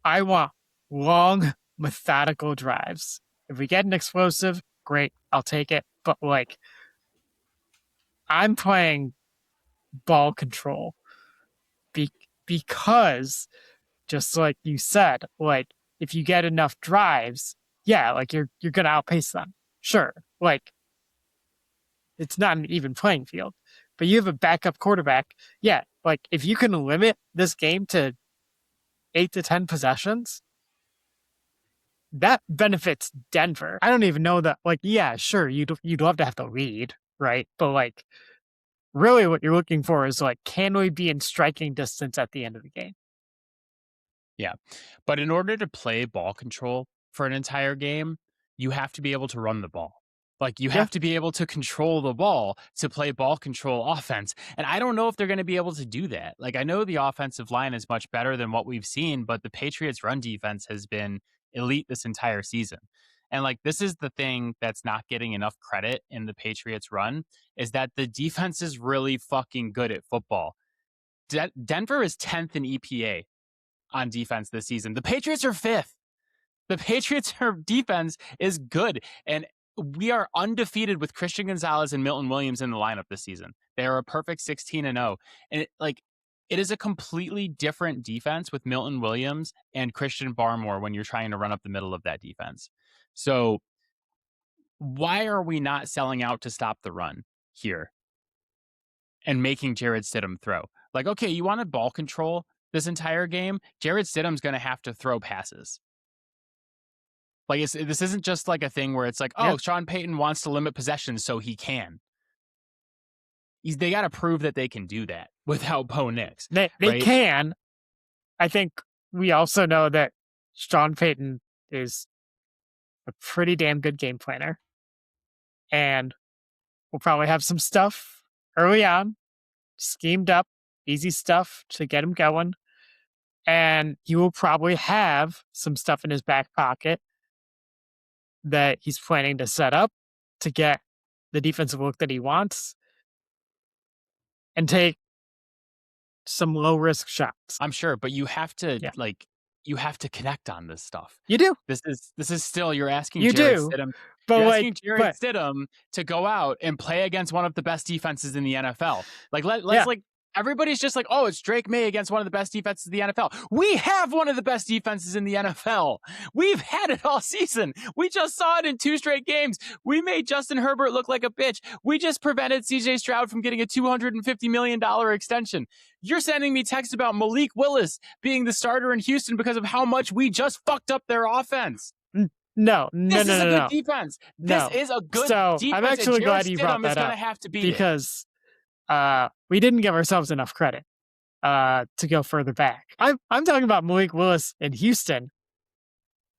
I want long, methodical drives. If we get an explosive, great, I'll take it. But I'm playing ball control because, just like you said, if you get enough drives, you're gonna outpace them. Sure, it's not an even playing field. But you have a backup quarterback. Yeah, if you can limit this game to 8 to 10 possessions, that benefits Denver. I don't even know that, sure, you'd love to have the lead, right? But, really what you're looking for is, can we be in striking distance at the end of the game? Yeah. But in order to play ball control for an entire game, you have to be able to run the ball. You have to be able to control the ball to play ball control offense. And I don't know if they're going to be able to do that. I know the offensive line is much better than what we've seen, but the Patriots' run defense has been elite this entire season. And this is the thing that's not getting enough credit in the Patriots' run, is that the defense is really fucking good at football. Denver is 10th in EPA on defense this season. The Patriots are 5th. The Patriots' defense is good. And we are undefeated with Christian Gonzalez and Milton Williams in the lineup this season. They are a perfect 16-0. And it is a completely different defense with Milton Williams and Christian Barmore when you're trying to run up the middle of that defense. So why are we not selling out to stop the run here and making Jared Stidham throw? Like, okay, you wanted ball control this entire game. Jared Stidham's going to have to throw passes. Like, this isn't just like a thing where it's like, oh, Sean Payton wants to limit possessions so he can. They got to prove that they can do that without Bo Nix. They right? can. I think we also know that Sean Payton is a pretty damn good game planner. And we'll probably have some stuff early on, schemed up, easy stuff to get him going. And he will probably have some stuff in his back pocket that he's planning to set up to get the defensive look that he wants and take some low risk shots. I'm sure, but you have to you have to connect on this stuff. You do. This is still you're asking Jared Stidham. You're asking Jared Stidham to go out and play against one of the best defenses in the NFL. Like let's everybody's just like, oh, it's Drake May against one of the best defenses in the NFL. We have one of the best defenses in the NFL. We've had it all season. We just saw it in 2 straight games. We made Justin Herbert look like a bitch. We just prevented CJ Stroud from getting a $250 million extension. You're sending me texts about Malik Willis being the starter in Houston because of how much we just fucked up their offense. No. This is a good defense. This is a good defense. I'm actually glad you brought that up have to be because we didn't give ourselves enough credit to go further back. I'm talking about Malik Willis in Houston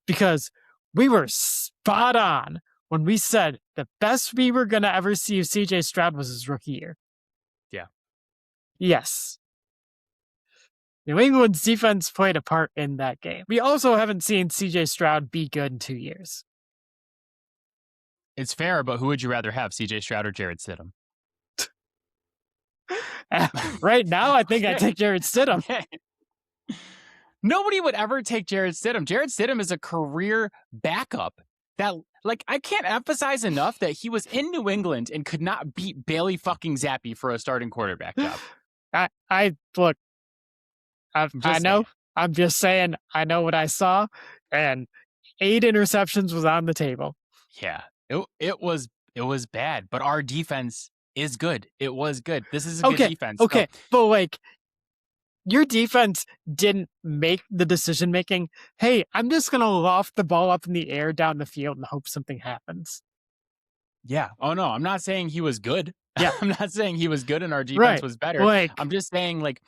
because we were spot on when we said the best we were going to ever see of CJ Stroud was his rookie year. Yeah. Yes. New England's defense played a part in that game. We also haven't seen CJ Stroud be good in 2 years. It's fair, but who would you rather have, CJ Stroud or Jared Stidham? Right now, I think I'd take Jared Stidham. Nobody would ever take Jared Stidham. Jared Stidham is a career backup. That, like, I can't emphasize enough that he was in New England and could not beat Bailey fucking Zappi for a starting quarterback job. I know. I'm just saying. I know what I saw, and 8 interceptions was on the table. Yeah, it was bad, but our defense is good. It was good. This is a good defense. Okay, but like, your defense didn't make the decision making. Hey, I'm just gonna loft the ball up in the air down the field and hope something happens. Yeah. Oh no, I'm not saying he was good. Yeah, I'm not saying he was good and our defense was better. Like, I'm just saying, like,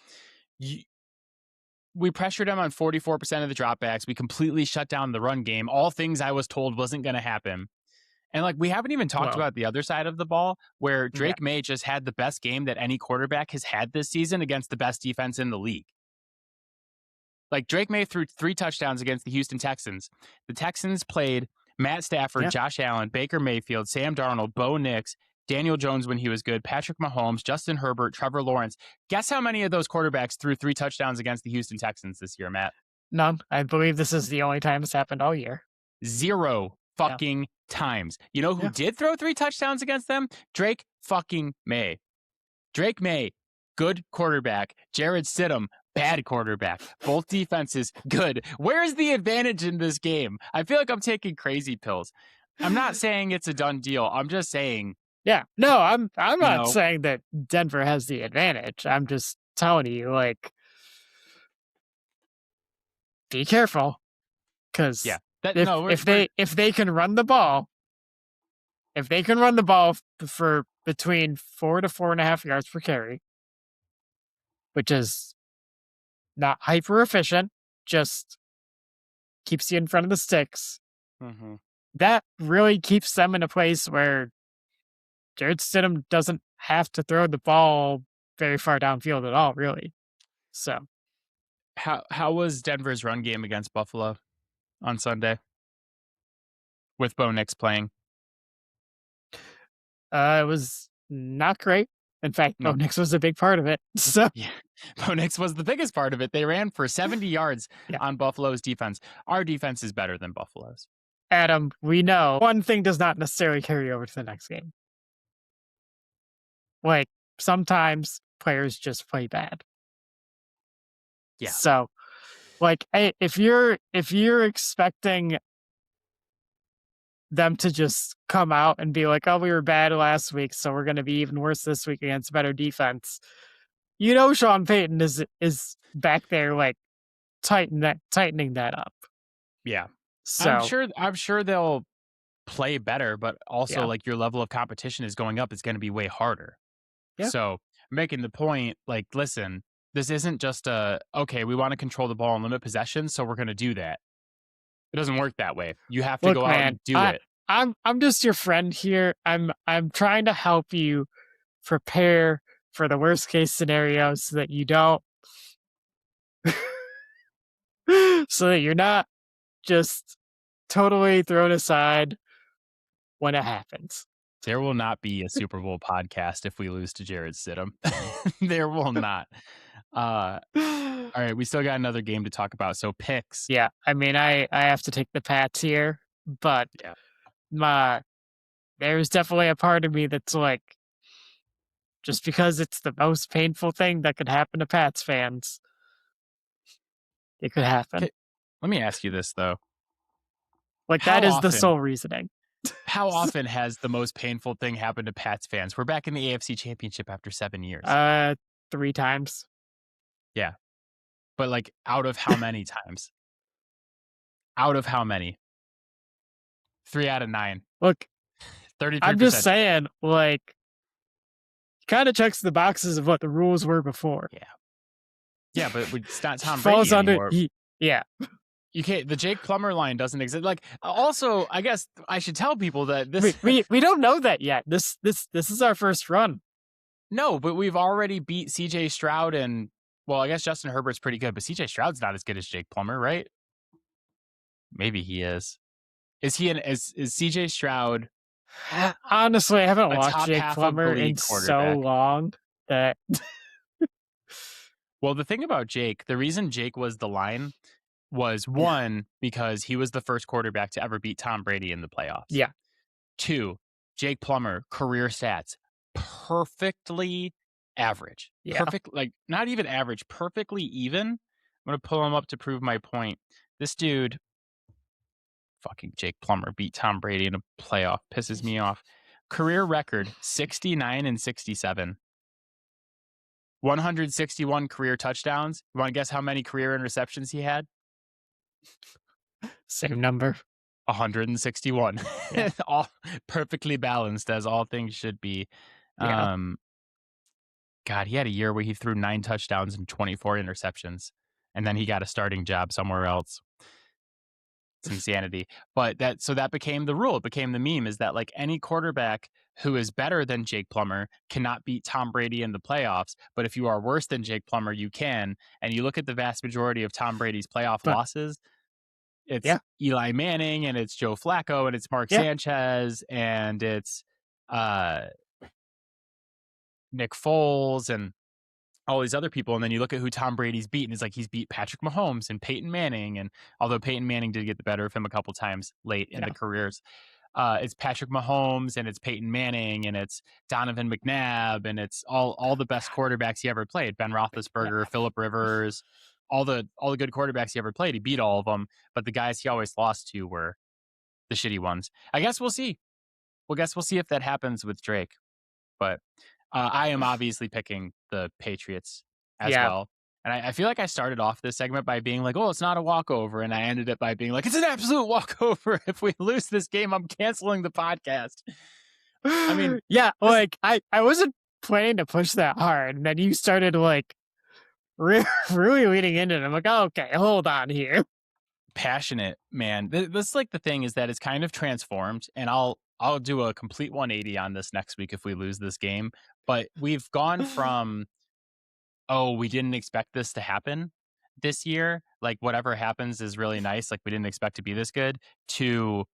we pressured him on 44% of the dropbacks. We completely shut down the run game. All things I was told wasn't going to happen. And like, we haven't even talked about the other side of the ball where Drake May just had the best game that any quarterback has had this season against the best defense in the league. Like, Drake May threw 3 touchdowns against the Houston Texans. The Texans played Matt Stafford, Josh Allen, Baker Mayfield, Sam Darnold, Bo Nix, Daniel Jones when he was good, Patrick Mahomes, Justin Herbert, Trevor Lawrence. Guess how many of those quarterbacks threw 3 touchdowns against the Houston Texans this year, Matt? None. I believe this is the only time it's happened all year. 0 fucking times. You know who did throw 3 touchdowns against them? Drake fucking May. Drake May, good quarterback. Jared Stidham, bad quarterback. Both defenses, good. Where's the advantage in this game? I feel like I'm taking crazy pills. I'm not saying it's a done deal. I'm just saying. Yeah, no, I'm not saying that Denver has the advantage. I'm just telling you, like, be careful, because if they can run the ball, for between 4 to 4.5 yards per carry, which is not hyper efficient, just keeps you in front of the sticks. Mm-hmm. That really keeps them in a place where Jared Stidham doesn't have to throw the ball very far downfield at all, really. So, how was Denver's run game against Buffalo on Sunday with Bo Nix playing? It was not great. In fact, Bo Nix was a big part of it. So, Bo Nix was the biggest part of it. They ran for 70 yards on Buffalo's defense. Our defense is better than Buffalo's. Adam, we know one thing does not necessarily carry over to the next game. Like, sometimes players just play bad. Yeah. So, like, if you're expecting them to just come out and be like, "Oh, we were bad last week, so we're going to be even worse this week against better defense," Sean Payton is back there like tightening that up. Yeah. So I'm sure they'll play better, but also yeah, like your level of competition is going up. It's going to be way harder. yeah. So making the point, like, listen, this isn't just okay, we want to control the ball and limit possession, so we're going to do that. It doesn't work that way. You have to Look, go out man, and do it. I'm just your friend here. I'm trying to help you prepare for the worst case scenario so that you don't so that you're not just totally thrown aside when it happens. There will not be a Super Bowl podcast if we lose to Jared Stidham. There will not. All right, we still got another game to talk about. So picks. Yeah, I mean, I have to take the Pats here, but Yeah. there's definitely a part of me that's like, just because it's the most painful thing that could happen to Pats fans, it could happen. Okay, let me ask you this though. Like, that is the sole reasoning. How often has the most painful thing happened to Pats fans? We're back in the AFC Championship after 7 years. 3 times. Yeah. But like out of how many times? Out of how many? 3 out of 9. Look, 33%. I'm just saying, like, kind of checks the boxes of what the rules were before. Yeah. Yeah, but it's not Tom Falls Brady under anymore. yeah. You can't. The Jake Plummer line doesn't exist. Like, also, I guess I should tell people that this. We don't know that yet. This is our first run. No, but we've already beat C.J. Stroud and, well, I guess Justin Herbert's pretty good, but C.J. Stroud's not as good as Jake Plummer, right? Maybe he is. Is C.J. Stroud? Honestly, I haven't watched Jake half Plummer of the in league so quarterback. long that. Well, the thing about Jake, the reason Jake was the line was, one, because he was the first quarterback to ever beat Tom Brady in the playoffs. Yeah. 2, Jake Plummer, career stats, perfectly average. Yeah. Perfect, like not even average, perfectly even. I'm going to pull him up to prove my point. This dude, fucking Jake Plummer, beat Tom Brady in a playoff. Pisses me off. Career record, 69 and 67. 161 career touchdowns. You want to guess how many career interceptions he had? Same number. 161. Yeah. All perfectly balanced, as all things should be. Yeah. God, he had a year where he threw 9 touchdowns and 24 interceptions, and then he got a starting job somewhere else. It's insanity. But that became the rule. It became the meme, is that like any quarterback who is better than Jake Plummer cannot beat Tom Brady in the playoffs. But if you are worse than Jake Plummer, you can. And you look at the vast majority of Tom Brady's playoff losses, it's Eli Manning and it's Joe Flacco and it's Mark Sanchez and it's Nick Foles and all these other people. And then you look at who Tom Brady's beaten. It's like he's beat Patrick Mahomes and Peyton Manning. And although Peyton Manning did get the better of him a couple times late in the careers, it's Patrick Mahomes and it's Peyton Manning and it's Donovan McNabb and it's all the best quarterbacks he ever played. Ben Roethlisberger, Phillip Rivers, all the good quarterbacks he ever played. He beat all of them, but the guys he always lost to were the shitty ones. I guess we'll see. We'll see if that happens with Drake. But I am obviously picking the Patriots as well. And I feel like I started off this segment by being like, oh, it's not a walkover. And I ended it by being like, it's an absolute walkover. If we lose this game, I'm canceling the podcast. I mean, like I wasn't planning to push that hard. And then you started like really leading into it. I'm like, oh, okay, hold on here. Passionate, man. This like the thing is that it's kind of transformed. And I'll do a complete 180 on this next week if we lose this game. But we've gone from, oh, we didn't expect this to happen this year. Like whatever happens is really nice. Like we didn't expect to be this good, to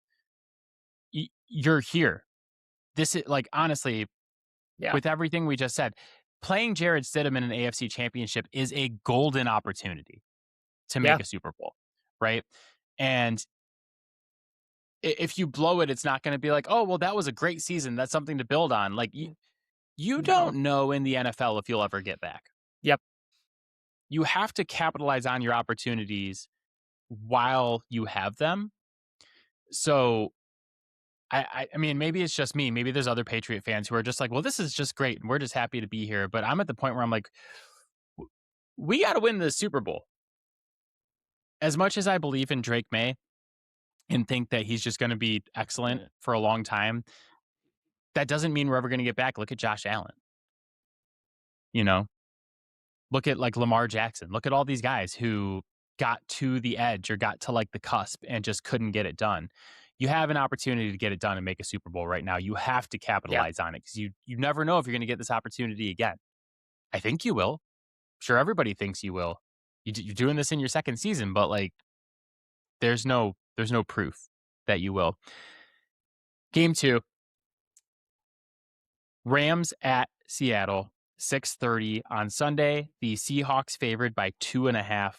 you're here. This is like, honestly, with everything we just said, playing Jared Stidham in an AFC Championship is a golden opportunity to make a Super Bowl, right? And if you blow it, it's not going to be like, oh, well, that was a great season. That's something to build on. Like you don't know in the NFL if you'll ever get back. Yep. you have to capitalize on your opportunities while you have them. So I mean, maybe it's just me. Maybe there's other Patriot fans who are just like, well, this is just great and we're just happy to be here. But I'm at the point where I'm like, we got to win the Super Bowl. As much as I believe in Drake May and think that he's just going to be excellent for a long time, that doesn't mean we're ever going to get back. Look at Josh Allen. You know, look at like Lamar Jackson. Look at all these guys who got to the edge or got to like the cusp and just couldn't get it done. You have an opportunity to get it done and make a Super Bowl right now. You have to capitalize on it because you never know if you're going to get this opportunity again. I think you will. Sure, everybody thinks you will. You're doing this in your second season, but like, there's no proof that you will. Game 2, Rams at Seattle, 6:30 on Sunday. The Seahawks favored by 2.5.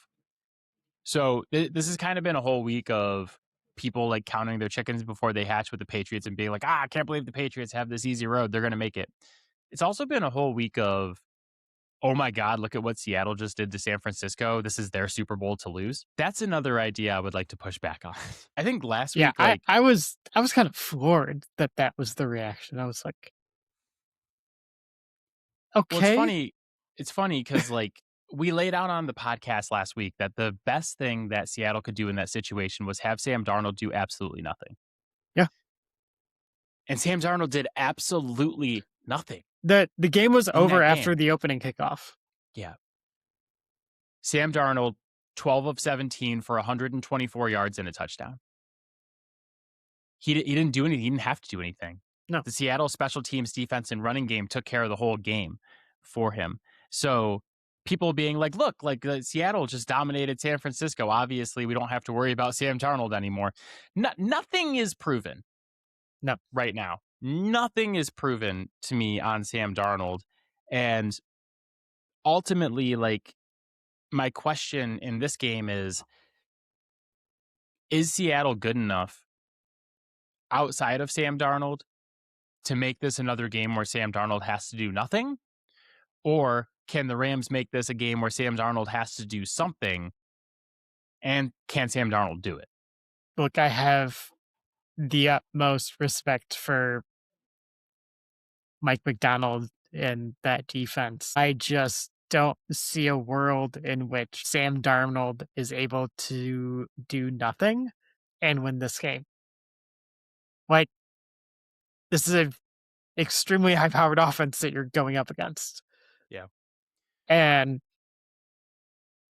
So this has kind of been a whole week of people like counting their chickens before they hatch with the Patriots and being like, I can't believe the Patriots have this easy road. They're going to make it. It's also been a whole week of, oh my God, look at what Seattle just did to San Francisco. This is their Super Bowl to lose. That's another idea I would like to push back on. I think last week, like, I was kind of floored that was the reaction. I was like, well, it's okay. funny. It's funny because like we laid out on the podcast last week that the best thing that Seattle could do in that situation was have Sam Darnold do absolutely nothing. Yeah. And Sam Darnold did absolutely nothing. The game was over that after game. the opening kickoff. Yeah. Sam Darnold, 12 of 17 for 124 yards and a touchdown. He didn't do anything. He didn't have to do anything. No. The Seattle special teams defense and running game took care of the whole game for him. So people being like, look, like Seattle just dominated San Francisco. Obviously, we don't have to worry about Sam Darnold anymore. Nothing is proven. No. Right now. Nothing is proven to me on Sam Darnold. And ultimately, like, my question in this game is Seattle good enough outside of Sam Darnold to make this another game where Sam Darnold has to do nothing? Or can the Rams make this a game where Sam Darnold has to do something? And can Sam Darnold do it? Look, I have the utmost respect for Mike McDonald and that defense. I just don't see a world in which Sam Darnold is able to do nothing and win this game. Like, this is an extremely high-powered offense that you're going up against. Yeah. And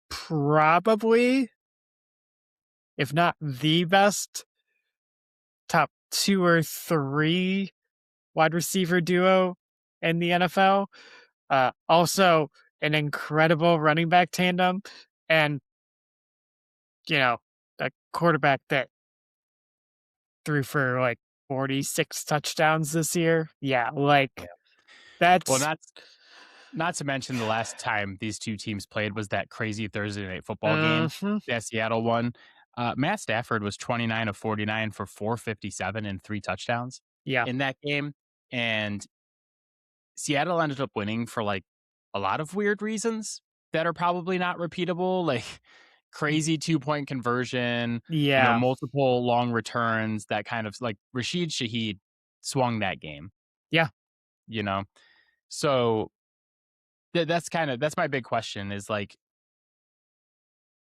probably, if not the best, top 2 or 3 wide receiver duo in the NFL. Also, an incredible running back tandem. And, a quarterback that threw for like 46 touchdowns this year. Yeah, that's... Well, not to mention the last time these two teams played was that crazy Thursday night football game that Seattle won. Matt Stafford was 29 of 49 for 457 and 3 touchdowns in that game. And Seattle ended up winning for like a lot of weird reasons that are probably not repeatable, like crazy 2-point conversion, multiple long returns, that kind of like Rashid Shaheed swung that game. Yeah. So that's my big question is like,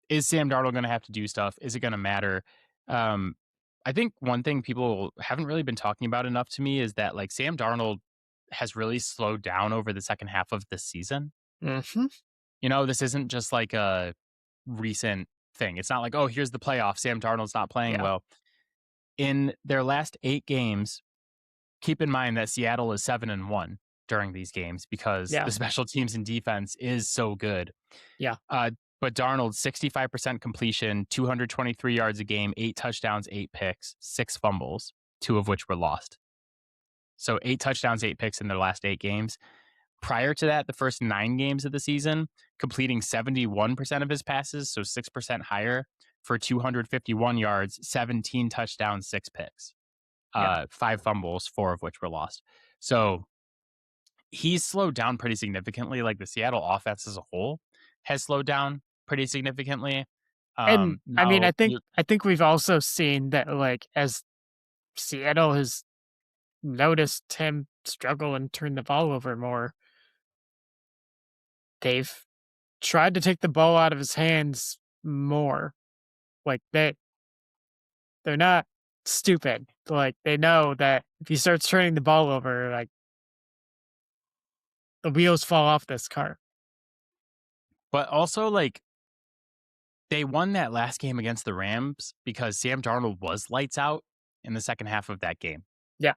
is Sam Darnold going to have to do stuff? Is it going to matter? I think one thing people haven't really been talking about enough to me is that like Sam Darnold has really slowed down over the second half of this season. This isn't just like a recent thing. It's not like, oh, here's the playoff. Sam Darnold's not playing well. In their last 8 games, keep in mind that Seattle is 7-1 during these games because the special teams and defense is so good. Yeah. But Darnold, 65% completion, 223 yards a game, 8 touchdowns, 8 picks, 6 fumbles, 2 of which were lost. So 8 touchdowns, 8 picks in their last 8 games. Prior to that, the first 9 games of the season, completing 71% of his passes, so 6% higher for 251 yards, 17 touchdowns, 6 picks, 5 fumbles, 4 of which were lost. So he's slowed down pretty significantly, like the Seattle offense as a whole. has slowed down pretty significantly. And I mean, Now you I think we've also seen that like as Seattle has noticed him struggle and turn the ball over more, they've tried to take the ball out of his hands more. Like they're not stupid. Like they know that if he starts turning the ball over, like the wheels fall off this car. but also, like, they won that last game against the Rams because Sam Darnold was lights out in the second half of that game. Yeah.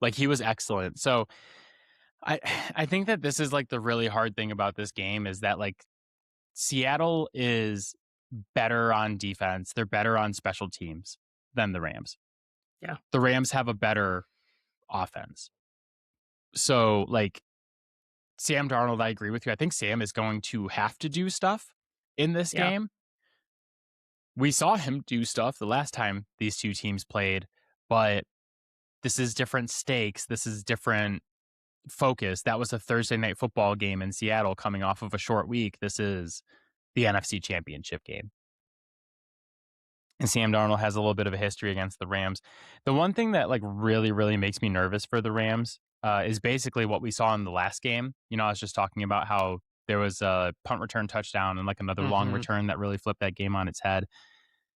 Like, he was excellent. So, I I think that this is, like, the really hard thing about this game is that, like, Seattle is better on defense. They're better on special teams than the Rams. Yeah. The Rams have a better offense. So, like, Sam Darnold, I agree with you. I think Sam is going to have to do stuff in this Yeah. game. We saw him do stuff the last time these two teams played, but this is different stakes. This is different focus. That was a Thursday night football game in Seattle coming off of a short week. This is the NFC Championship game. And Sam Darnold has a little bit of a history against the Rams. The one thing that like really, really makes me nervous for the Rams is basically what we saw in the last game. You know, I was just talking about how there was a punt return touchdown and like another long Hmm. return that really flipped that game on its head.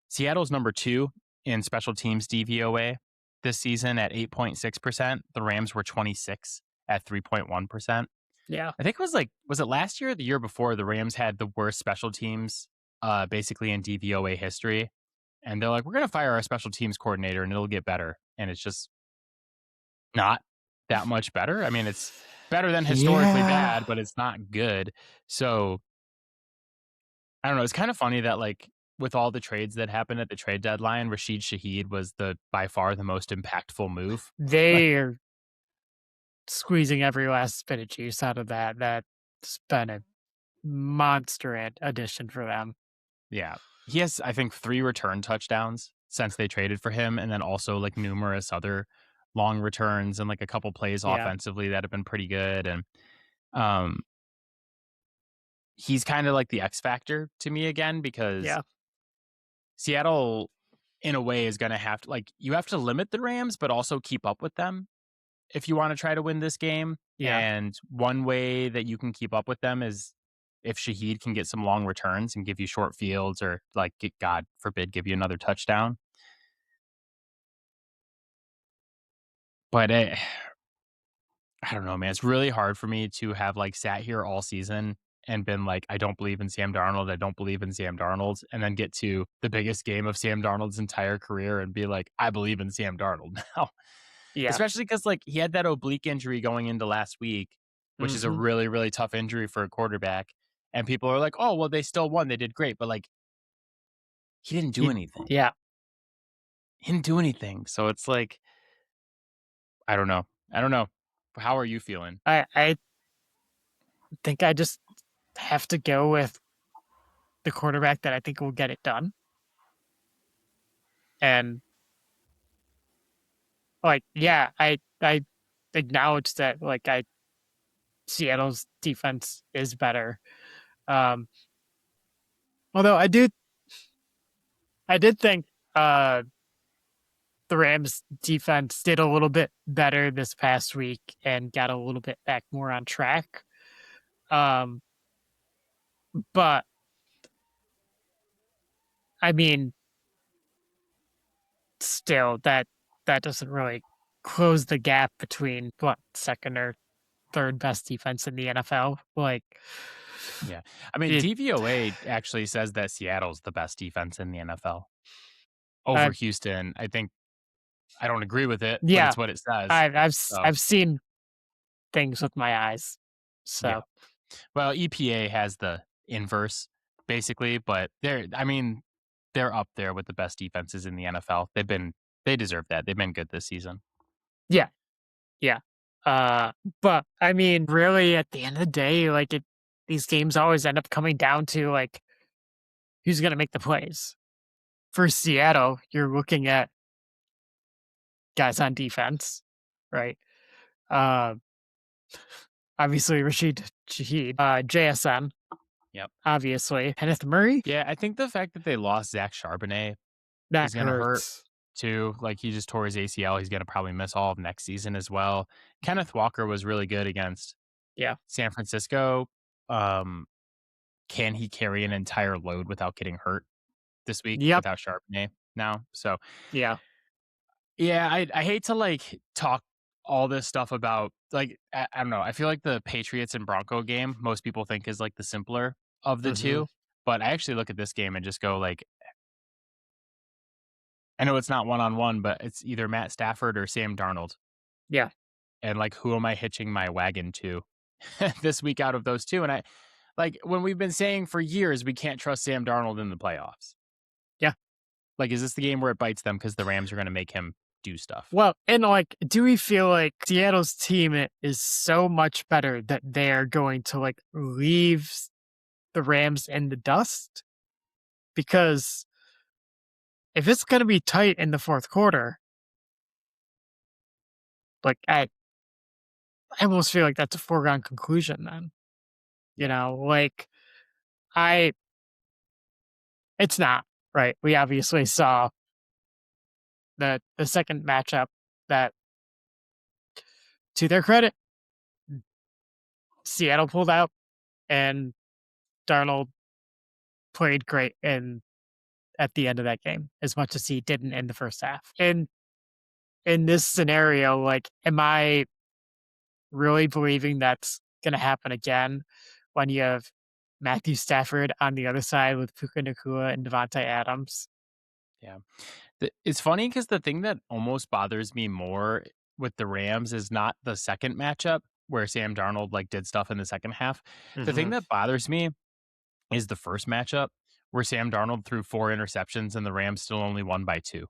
Seattle's number 2 in special teams DVOA this season at 8.6%. The Rams were 26 at 3.1%. Yeah. I think it was it last year or the year before the Rams had the worst special teams basically in DVOA history. And they're like, we're going to fire our special teams coordinator and it'll get better. And it's just not that much better. I mean, it's better than historically Yeah. bad, but it's not good. So I don't know. It's kind of funny that like with all the trades that happened at the trade deadline, Rashid Shaheed was the by far the most impactful move. Like, They're squeezing every last bit of juice out of that. That's been a monster addition for them. yeah, he has I think 3 return touchdowns since they traded for him, and then also like numerous other long returns and like a couple plays Yeah. offensively that have been pretty good. And um, he's kind of like the X factor to me again because Yeah. Seattle, in a way, is going to have to like you have to limit the Rams, but also keep up with them if you want to try to win this game. Yeah. And one way that you can keep up with them is if Shaheed can get some long returns and give you short fields or like God forbid give you another touchdown. But I don't know, man. It's really hard for me to have like sat here all season and been like, I don't believe in Sam Darnold. I don't believe in Sam Darnold. And then get to the biggest game of Sam Darnold's entire career and be like, I believe in Sam Darnold now. Yeah. Especially because like he had that oblique injury going into last week, which is a Hmm. really, really tough injury for a quarterback. And people are like, oh, well, they still won. They did great. But like, he didn't do anything. Yeah. He didn't do anything. So it's like, I don't know. I don't know. How are you feeling? I think I just have to go with the quarterback that I think will get it done. And like, yeah, I acknowledge that like Seattle's defense is better. Um although I did think the Rams defense did a little bit better this past week and got a little bit back more on track. Um but I mean still that doesn't really close the gap between what second or third best defense in the NFL. Like Yeah. I mean, it, DVOA actually says that Seattle's the best defense in the NFL over I, Houston. I think I don't agree with it, but yeah, it's what it says. So, I've seen things with my eyes. yeah. So Well, EPA has the inverse basically, but I mean, they're up there with the best defenses in the NFL. They deserve that. They've been good this season. yeah, yeah. But I mean, really, at the end of the day, like these games always end up coming down to like who's going to make the plays. For Seattle, you're looking at guys on defense, right? Uh, obviously Rashid Shaheed, JSN. Yep. obviously. Kenneth Murray, Yeah, I think the fact that they lost Zach Charbonnet that is going to hurt hurts. too. Like he just tore his ACL. He's going to probably miss all of next season as well. Kenneth Walker was really good against Yeah. San Francisco. Um, can he carry an entire load without getting hurt this week Yep. without Charbonnet now? So Yeah. yeah, I hate to like talk all this stuff about like I don't know. I feel like the Patriots and Bronco game most people think is like the simpler of the Mm-hmm. two, but I actually look at this game and just go like I know it's not one on one, but it's either Matt Stafford or Sam Darnold. Yeah. And like who am I hitching my wagon to this week out of those two? And I like when we've been saying for years we can't trust Sam Darnold in the playoffs. Yeah. Like, is this the game where it bites them because the Rams are going to make him do stuff? Well, and like, do we feel like Seattle's team is so much better that they're going to like leave the Rams in the dust? Because if it's going to be tight in the fourth quarter, like I almost feel like that's a foregone conclusion then. You Yeah. know, like I it's not, right? We obviously saw the second matchup that, to their credit, Seattle pulled out and Darnold played great at the end of that game, as much as he didn't in the first half. And in this scenario, like, am I really believing that's gonna happen again when you have Matthew Stafford on the other side with Puka Nacua and Devontae Adams? Yeah. It's funny because the thing that almost bothers me more with the Rams is not the second matchup where Sam Darnold like did stuff in the second half. The thing Mhm. that bothers me is the first matchup where Sam Darnold threw 4 interceptions and the Rams still only won by 2.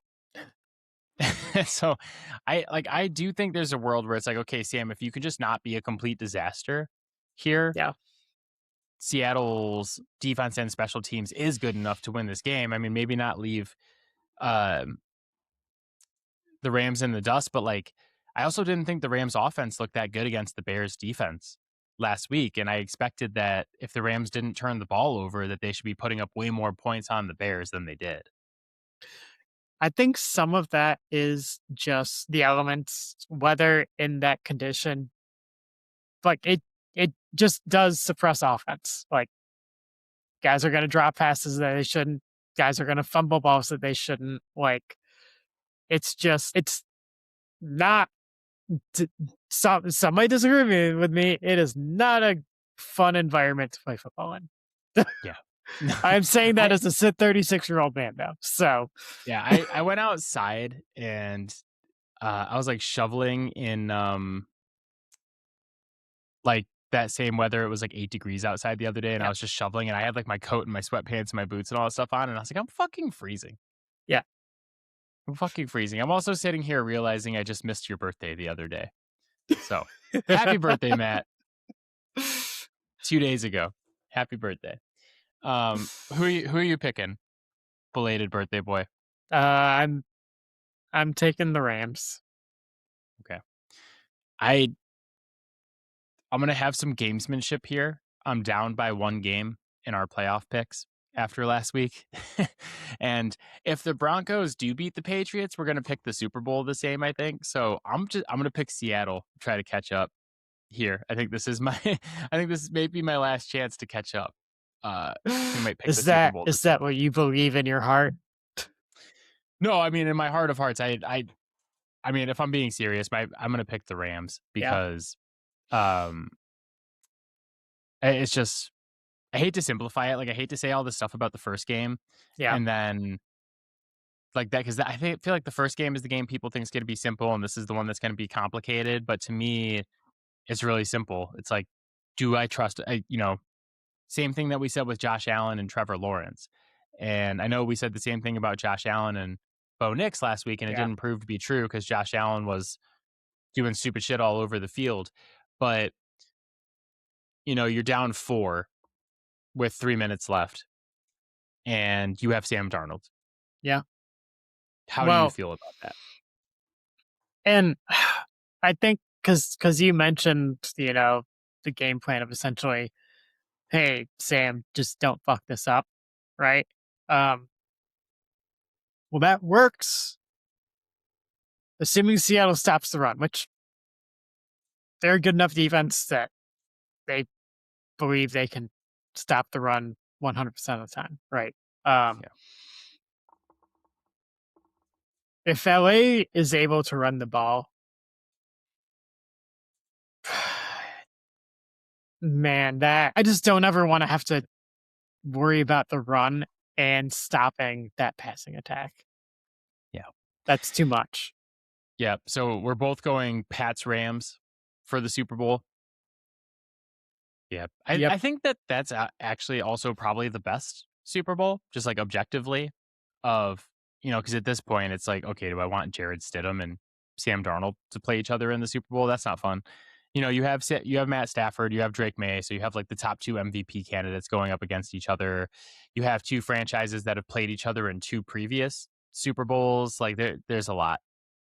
So I do think there's a world where it's like, okay, Sam, if you could just not be a complete disaster here, Yeah. Seattle's defense and special teams is good enough to win this game. I mean, maybe not leave um, the Rams in the dust, but like I also didn't think the Rams offense looked that good against the Bears defense last week. And I expected that if the Rams didn't turn the ball over, that they should be putting up way more points on the Bears than they did. I think some of that is just the elements, weather in that condition. Like it just does suppress offense. Like guys are gonna drop passes that they shouldn't. Guys are gonna fumble balls that they shouldn't. Like it's not. Some might disagree with me. It is not a fun environment to play football in. Yeah. I'm saying that I as a 36-year-old man now. So yeah, I went outside and I was like shoveling in like that same weather. It was like 8 degrees outside the other day and I yeah, was just shoveling and I had like my coat and my sweatpants and my boots and all that stuff on and I was like, I'm fucking freezing. yeah. I'm fucking freezing. I'm also sitting here realizing I just missed your birthday the other day. So happy birthday, Matt. 2 days ago. Happy birthday. Who are you picking? Belated birthday boy. I'm taking the Rams. Okay. I I'm gonna have some gamesmanship here. I'm down by 1 game in our playoff picks after last week. And if the Broncos do beat the Patriots, we're gonna pick the Super Bowl the same, I think. So I'm gonna pick Seattle, try to catch up here. I think this is my I think this is maybe my last chance to catch up. We might pick the Super Bowl Is this that time. what you believe in your heart? No, I mean in my heart of hearts, I mean if I'm being serious, I'm gonna pick the Rams Yeah, because um it's just I hate to simplify it. Like I hate to say all this stuff about the first game yeah. and then like that because feel like the first game is the game people think is going to be simple and this is the one that's going to be complicated. But to me, it's really simple. It's like, do I trust? Same thing that we said with Josh Allen and Trevor Lawrence. And I know we said the same thing about Josh Allen and Bo Nix last week, and it Yeah. didn't prove to be true because Josh Allen was doing stupid shit all over the field. But you're down 4 with 3 minutes left, and you have Sam Darnold. Yeah. How do you Well, feel about that? and I think because you mentioned, the game plan of essentially hey, Sam, just don't fuck this up, right? Well, that works, assuming Seattle stops the run, which they're a good enough defense that they believe they can stop the run 100% of the time, right? Yeah. If LA is able to run the ball, man, that I just don't ever want to have to worry about the run and stopping that passing attack. Yeah. That's too much. Yeah. So we're both going Pats Rams for the Super Bowl. Yeah. Yep. I think that that's actually also probably the best Super Bowl, just like objectively, of, because at this point it's like, okay, do I want Jared Stidham and Sam Darnold to play each other in the Super Bowl? That's not fun. You have Matt Stafford, you have Drake May, so you have like the top two MVP candidates going up against each other. You have two franchises that have played each other in two previous Super Bowls. Like there's a lot,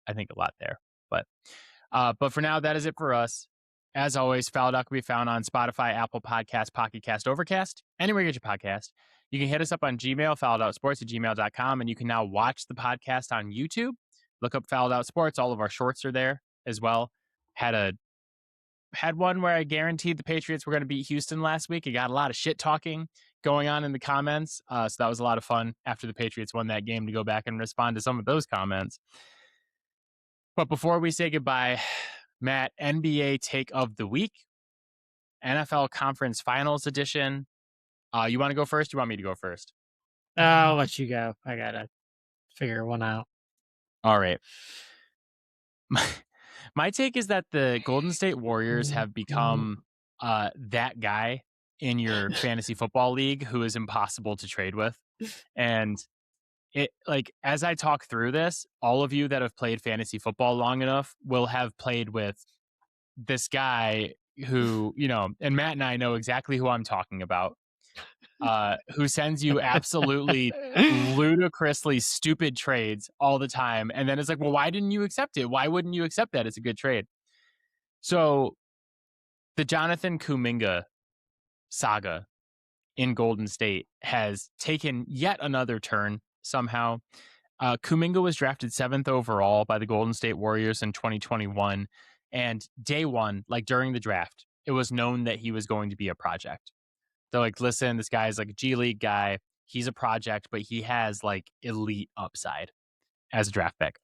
I think a lot there. But for now, that is it for us. As always, Fouled Out can be found on Spotify, Apple Podcasts, Pocket Cast, Overcast, anywhere you get your podcast. You can hit us up on Gmail, fouledoutsports@gmail.com, and you can now watch the podcast on YouTube. Look up Fouled Out Sports. All of our shorts are there as well. Had one where I guaranteed the Patriots were going to beat Houston last week. It got a lot of shit talking going on in the comments. So that was a lot of fun after the Patriots won that game to go back and respond to some of those comments. But before we say goodbye, Matt, NBA take of the week, NFL Conference Finals edition. You want to go first? You want me to go first? I'll let you go. I gotta figure one out. All right. My take is that the Golden State Warriors have become that guy in your fantasy football league who is impossible to trade with. And it, like, as I talk through this, all of you that have played fantasy football long enough will have played with this guy who, and Matt and I know exactly who I'm talking about, who sends you absolutely ludicrously stupid trades all the time. And then it's like, well, why didn't you accept it? Why wouldn't you accept that? It's a good trade. So the Jonathan Kuminga saga in Golden State has taken yet another turn somehow. Kuminga was drafted 7th overall by the Golden State Warriors in 2021. And day one, like during the draft, it was known that he was going to be a project. They're like, listen, this guy's like a G League guy. He's a project, but he has like elite upside as a draft pick.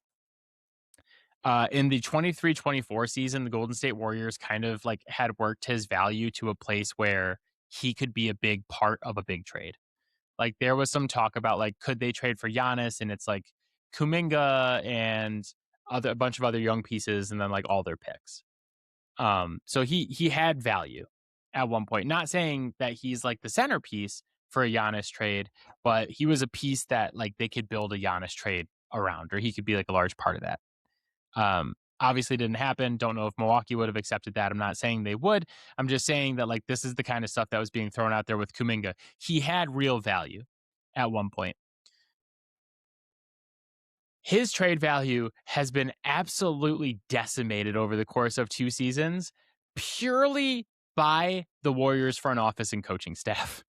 In the 23-24 season, the Golden State Warriors kind of like had worked his value to a place where he could be a big part of a big trade. Like there was some talk about like, could they trade for Giannis? And it's like Kuminga and a bunch of other young pieces, and then like all their picks. So he had value at one point. Not saying that he's like the centerpiece for a Giannis trade, but he was a piece that like they could build a Giannis trade around, or he could be like a large part of that. Obviously didn't happen. Don't know if Milwaukee would have accepted that. I'm not saying they would. I'm just saying that like this is the kind of stuff that was being thrown out there with Kuminga. He had real value at one point. His trade value has been absolutely decimated over the course of 2 seasons purely by the Warriors front office and coaching staff.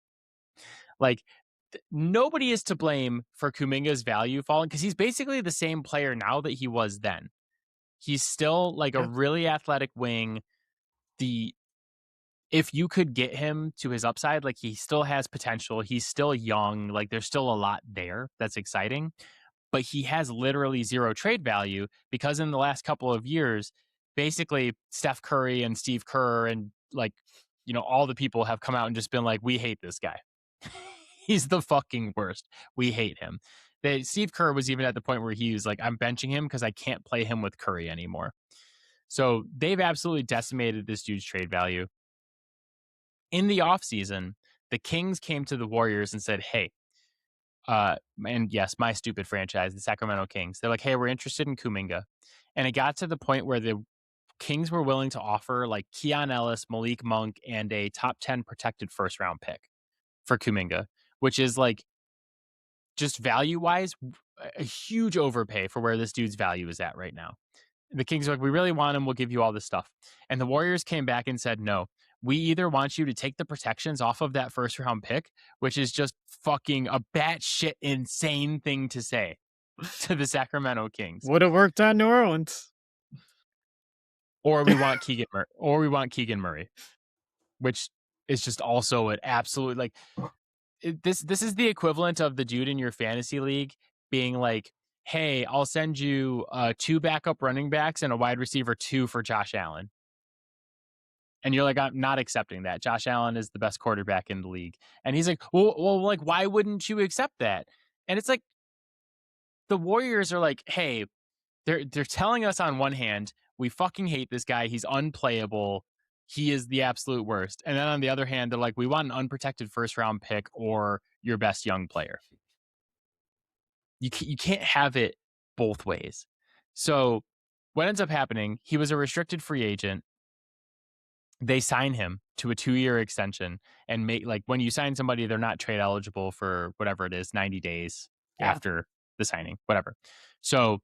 Like nobody is to blame for Kuminga's value falling because he's basically the same player now that he was then. He's still like a really athletic wing. If you could get him to his upside, like he still has potential. He's still young. Like there's still a lot there that's exciting, but he has literally zero trade value because in the last couple of years, basically Steph Curry and Steve Kerr and like, all the people have come out and just been like, we hate this guy. He's the fucking worst. We hate him. Steve Kerr was even at the point where he was like, I'm benching him because I can't play him with Curry anymore. So they've absolutely decimated this dude's trade value. In the offseason, the Kings came to the Warriors and said, hey, and yes, my stupid franchise, the Sacramento Kings, they're like, hey, we're interested in Kuminga. And it got to the point where the Kings were willing to offer like Keon Ellis, Malik Monk, and a top 10 protected first round pick for Kuminga, which is like just value wise, a huge overpay for where this dude's value is at right now. The Kings are like, we really want him. We'll give you all this stuff. And the Warriors came back and said, no, we either want you to take the protections off of that first round pick, which is just fucking a batshit insane thing to say to the Sacramento Kings, Would have worked on New Orleans. or we want Keegan Murray, which is just also an absolute like this is the equivalent of the dude in your fantasy league being like, hey, I'll send you 2 backup running backs and a wide receiver 2 for Josh Allen. And you're like, I'm not accepting that. Josh Allen is the best quarterback in the league. And he's like, well, like, why wouldn't you accept that? And it's like, the Warriors are like, hey, they're telling us on one hand, we fucking hate this guy. He's unplayable. He is the absolute worst. And then on the other hand, they're like, we want an unprotected first round pick or your best young player. You can't have it both ways. So what ends up happening, he was a restricted free agent. They sign him to a 2-year extension and make like when you sign somebody, they're not trade eligible for whatever it is, 90 days after the signing, whatever. So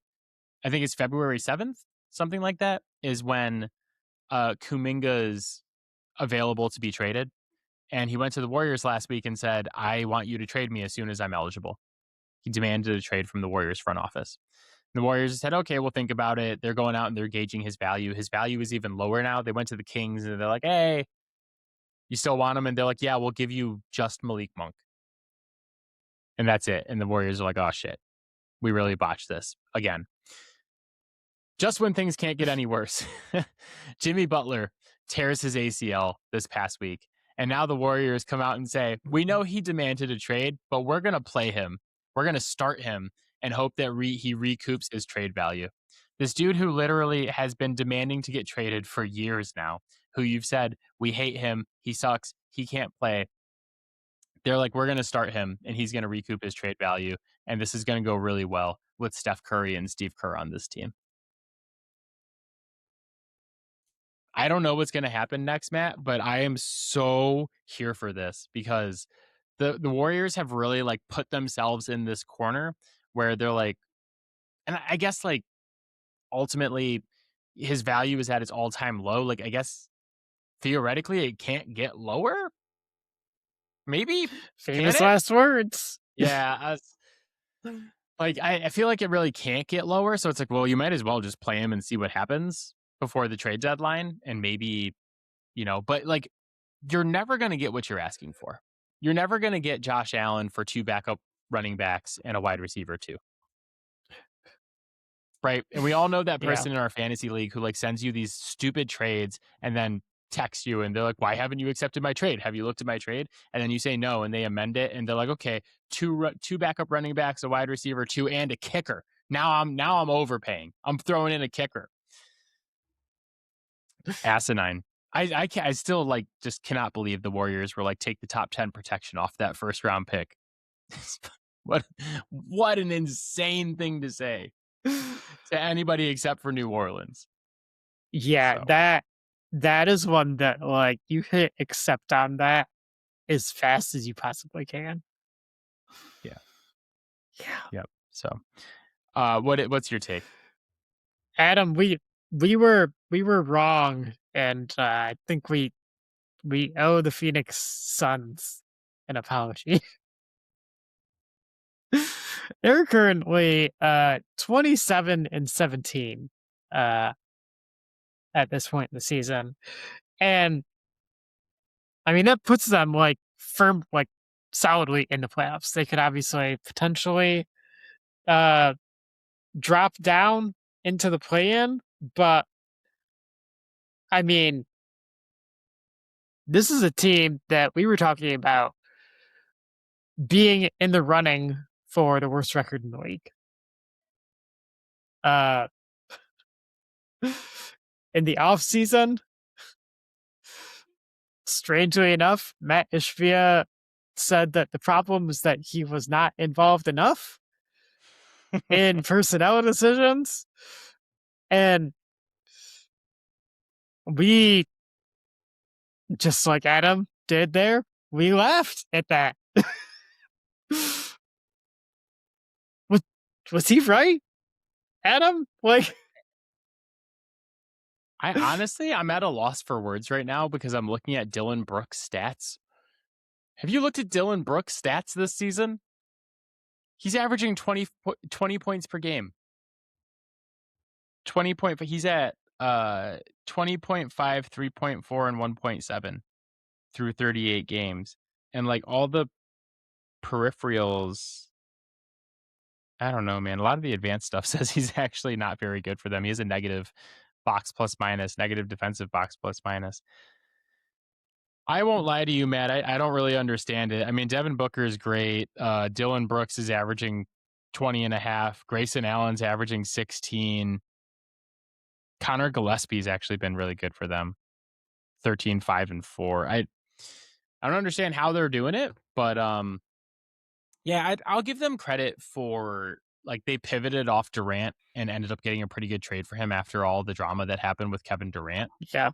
I think it's February 7th, something like that, is when Kuminga's available to be traded. And he went to the Warriors last week and said, I want you to trade me as soon as I'm eligible. He demanded a trade from the Warriors front office. And the Warriors said, okay, we'll think about it. They're going out and they're gauging his value. His value is even lower now. They went to the Kings and they're like, hey, you still want him? And they're like, yeah, we'll give you just Malik Monk. And that's it. And the Warriors are like, oh, shit. We really botched this again. Just when things can't get any worse, Jimmy Butler tears his ACL this past week. And now the Warriors come out and say, we know he demanded a trade, but we're going to play him. We're going to start him and hope that he recoups his trade value. This dude who literally has been demanding to get traded for years now, who you've said, we hate him, he sucks, he can't play. They're like, we're going to start him and he's going to recoup his trade value. And this is going to go really well with Steph Curry and Steve Kerr on this team. I don't know what's going to happen next, Matt, but I am so here for this because the Warriors have really like put themselves in this corner where they're like, and I guess like ultimately his value is at its all-time low. Like, I guess theoretically it can't get lower. Maybe famous last words. Yeah. Like, I feel like it really can't get lower. So it's like, well, you might as well just play him and see what happens before the trade deadline. And maybe, but like, you're never going to get what you're asking for. You're never going to get Josh Allen for 2 backup running backs and a wide receiver 2. Right. And we all know that person in our fantasy league who like sends you these stupid trades and then texts you and they're like, why haven't you accepted my trade? Have you looked at my trade? And then you say no and they amend it and they're like, okay, two backup running backs, a wide receiver 2, and a kicker. Now I'm overpaying. I'm throwing in a kicker. Asinine. I still like just cannot believe the Warriors were like, take the top 10 protection off that first round pick. What an insane thing to say to anybody except for New Orleans. Yeah, so. That is one that like you hit accept on that as fast as you possibly can. Yeah. Yeah. Yep. So what's your take? Adam, we were wrong, and I think we owe the Phoenix Suns an apology. They're currently 27-17 at this point in the season. And I mean that puts them like solidly in the playoffs. They could obviously potentially drop down into the play-in, but I mean this is a team that we were talking about being in the running for the worst record in the league. In the offseason, strangely enough, Matt Ishbia said that the problem was that he was not involved enough in personnel decisions. And we, just like Adam did there, we laughed at that. Was he right, Adam? Like, I'm at a loss for words right now because I'm looking at Dylan Brooks' stats. Have you looked at Dylan Brooks' stats this season? He's averaging 20 points per game. 20 point. He's at 20.5, 3.4, and 1.7 through 38 games, and like all the peripherals. I don't know, man. A lot of the advanced stuff says he's actually not very good for them. He has a negative box plus minus, negative defensive box plus minus. I won't lie to you, Matt. I don't really understand it. I mean, Devin Booker is great. Dylan Brooks is averaging 20 and a half. Grayson Allen's averaging 16. Connor Gillespie's actually been really good for them. 13, 5, and 4. I don't understand how they're doing it, but yeah, I'll give them credit for like they pivoted off Durant and ended up getting a pretty good trade for him after all the drama that happened with Kevin Durant. Yeah.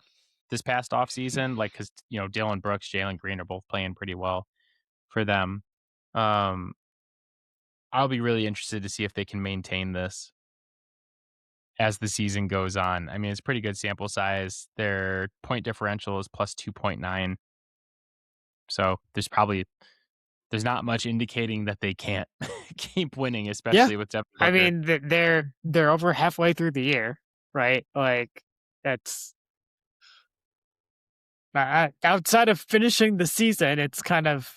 This past offseason, like because Dylan Brooks, Jalen Green are both playing pretty well for them. I'll be really interested to see if they can maintain this as the season goes on. I mean, it's pretty good sample size. Their point differential is plus 2.9. So there's not much indicating that they can't keep winning, especially with Devin Booker. I mean, they're over halfway through the year, right? Like that's outside of finishing the season, it's kind of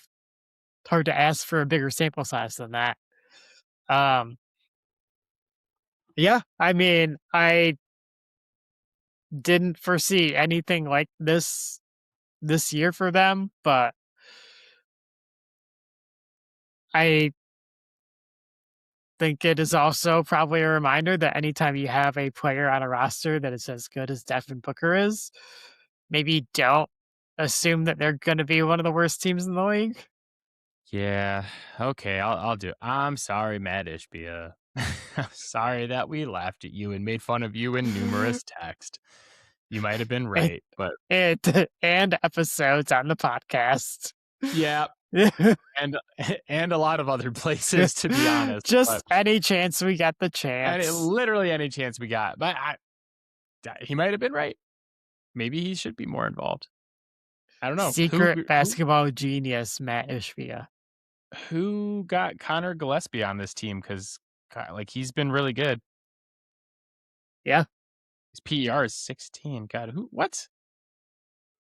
hard to ask for a bigger sample size than that. Yeah, I mean, I didn't foresee anything like this year for them, but I think it is also probably a reminder that anytime you have a player on a roster that is as good as Devin Booker is, maybe don't assume that they're going to be one of the worst teams in the league. Yeah. Okay. I'll do it. I'm sorry, Matt Ishbia. I'm sorry that we laughed at you and made fun of you in numerous texts. You might have been right, but and episodes on the podcast. yeah, and a lot of other places, to be honest. Just any chance we got the chance. Literally any chance we got. But he might have been right. Maybe he should be more involved. I don't know. Secret basketball genius, Matt Ishbia. Who got Connor Gillespie on this team? Because like he's been really good. Yeah. His PER is 16. God, what?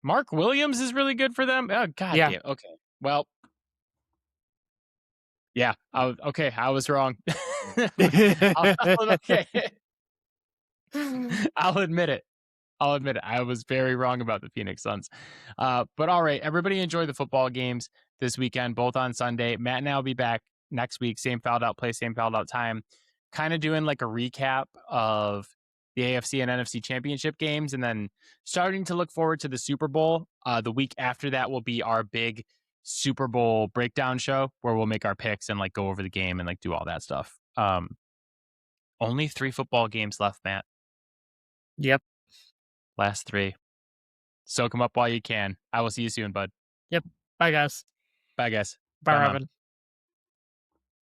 Mark Williams is really good for them? Oh, God damn. Okay. Well, yeah. Okay. I was wrong. Okay. I'll admit it. I was very wrong about the Phoenix Suns. But all right, everybody enjoy the football games this weekend, both on Sunday. Matt and I will be back next week. Same fouled out place, same fouled out time. Kind of doing like a recap of the AFC and NFC Championship games, and then starting to look forward to the Super Bowl. The week after that will be our big Super Bowl breakdown show where we'll make our picks and like go over the game and like do all that stuff. Only 3 football games left, Matt. Yep. Last 3. Soak them up while you can. I will see you soon, bud. Yep. Bye, guys. Bye, guys. Bye, Robin.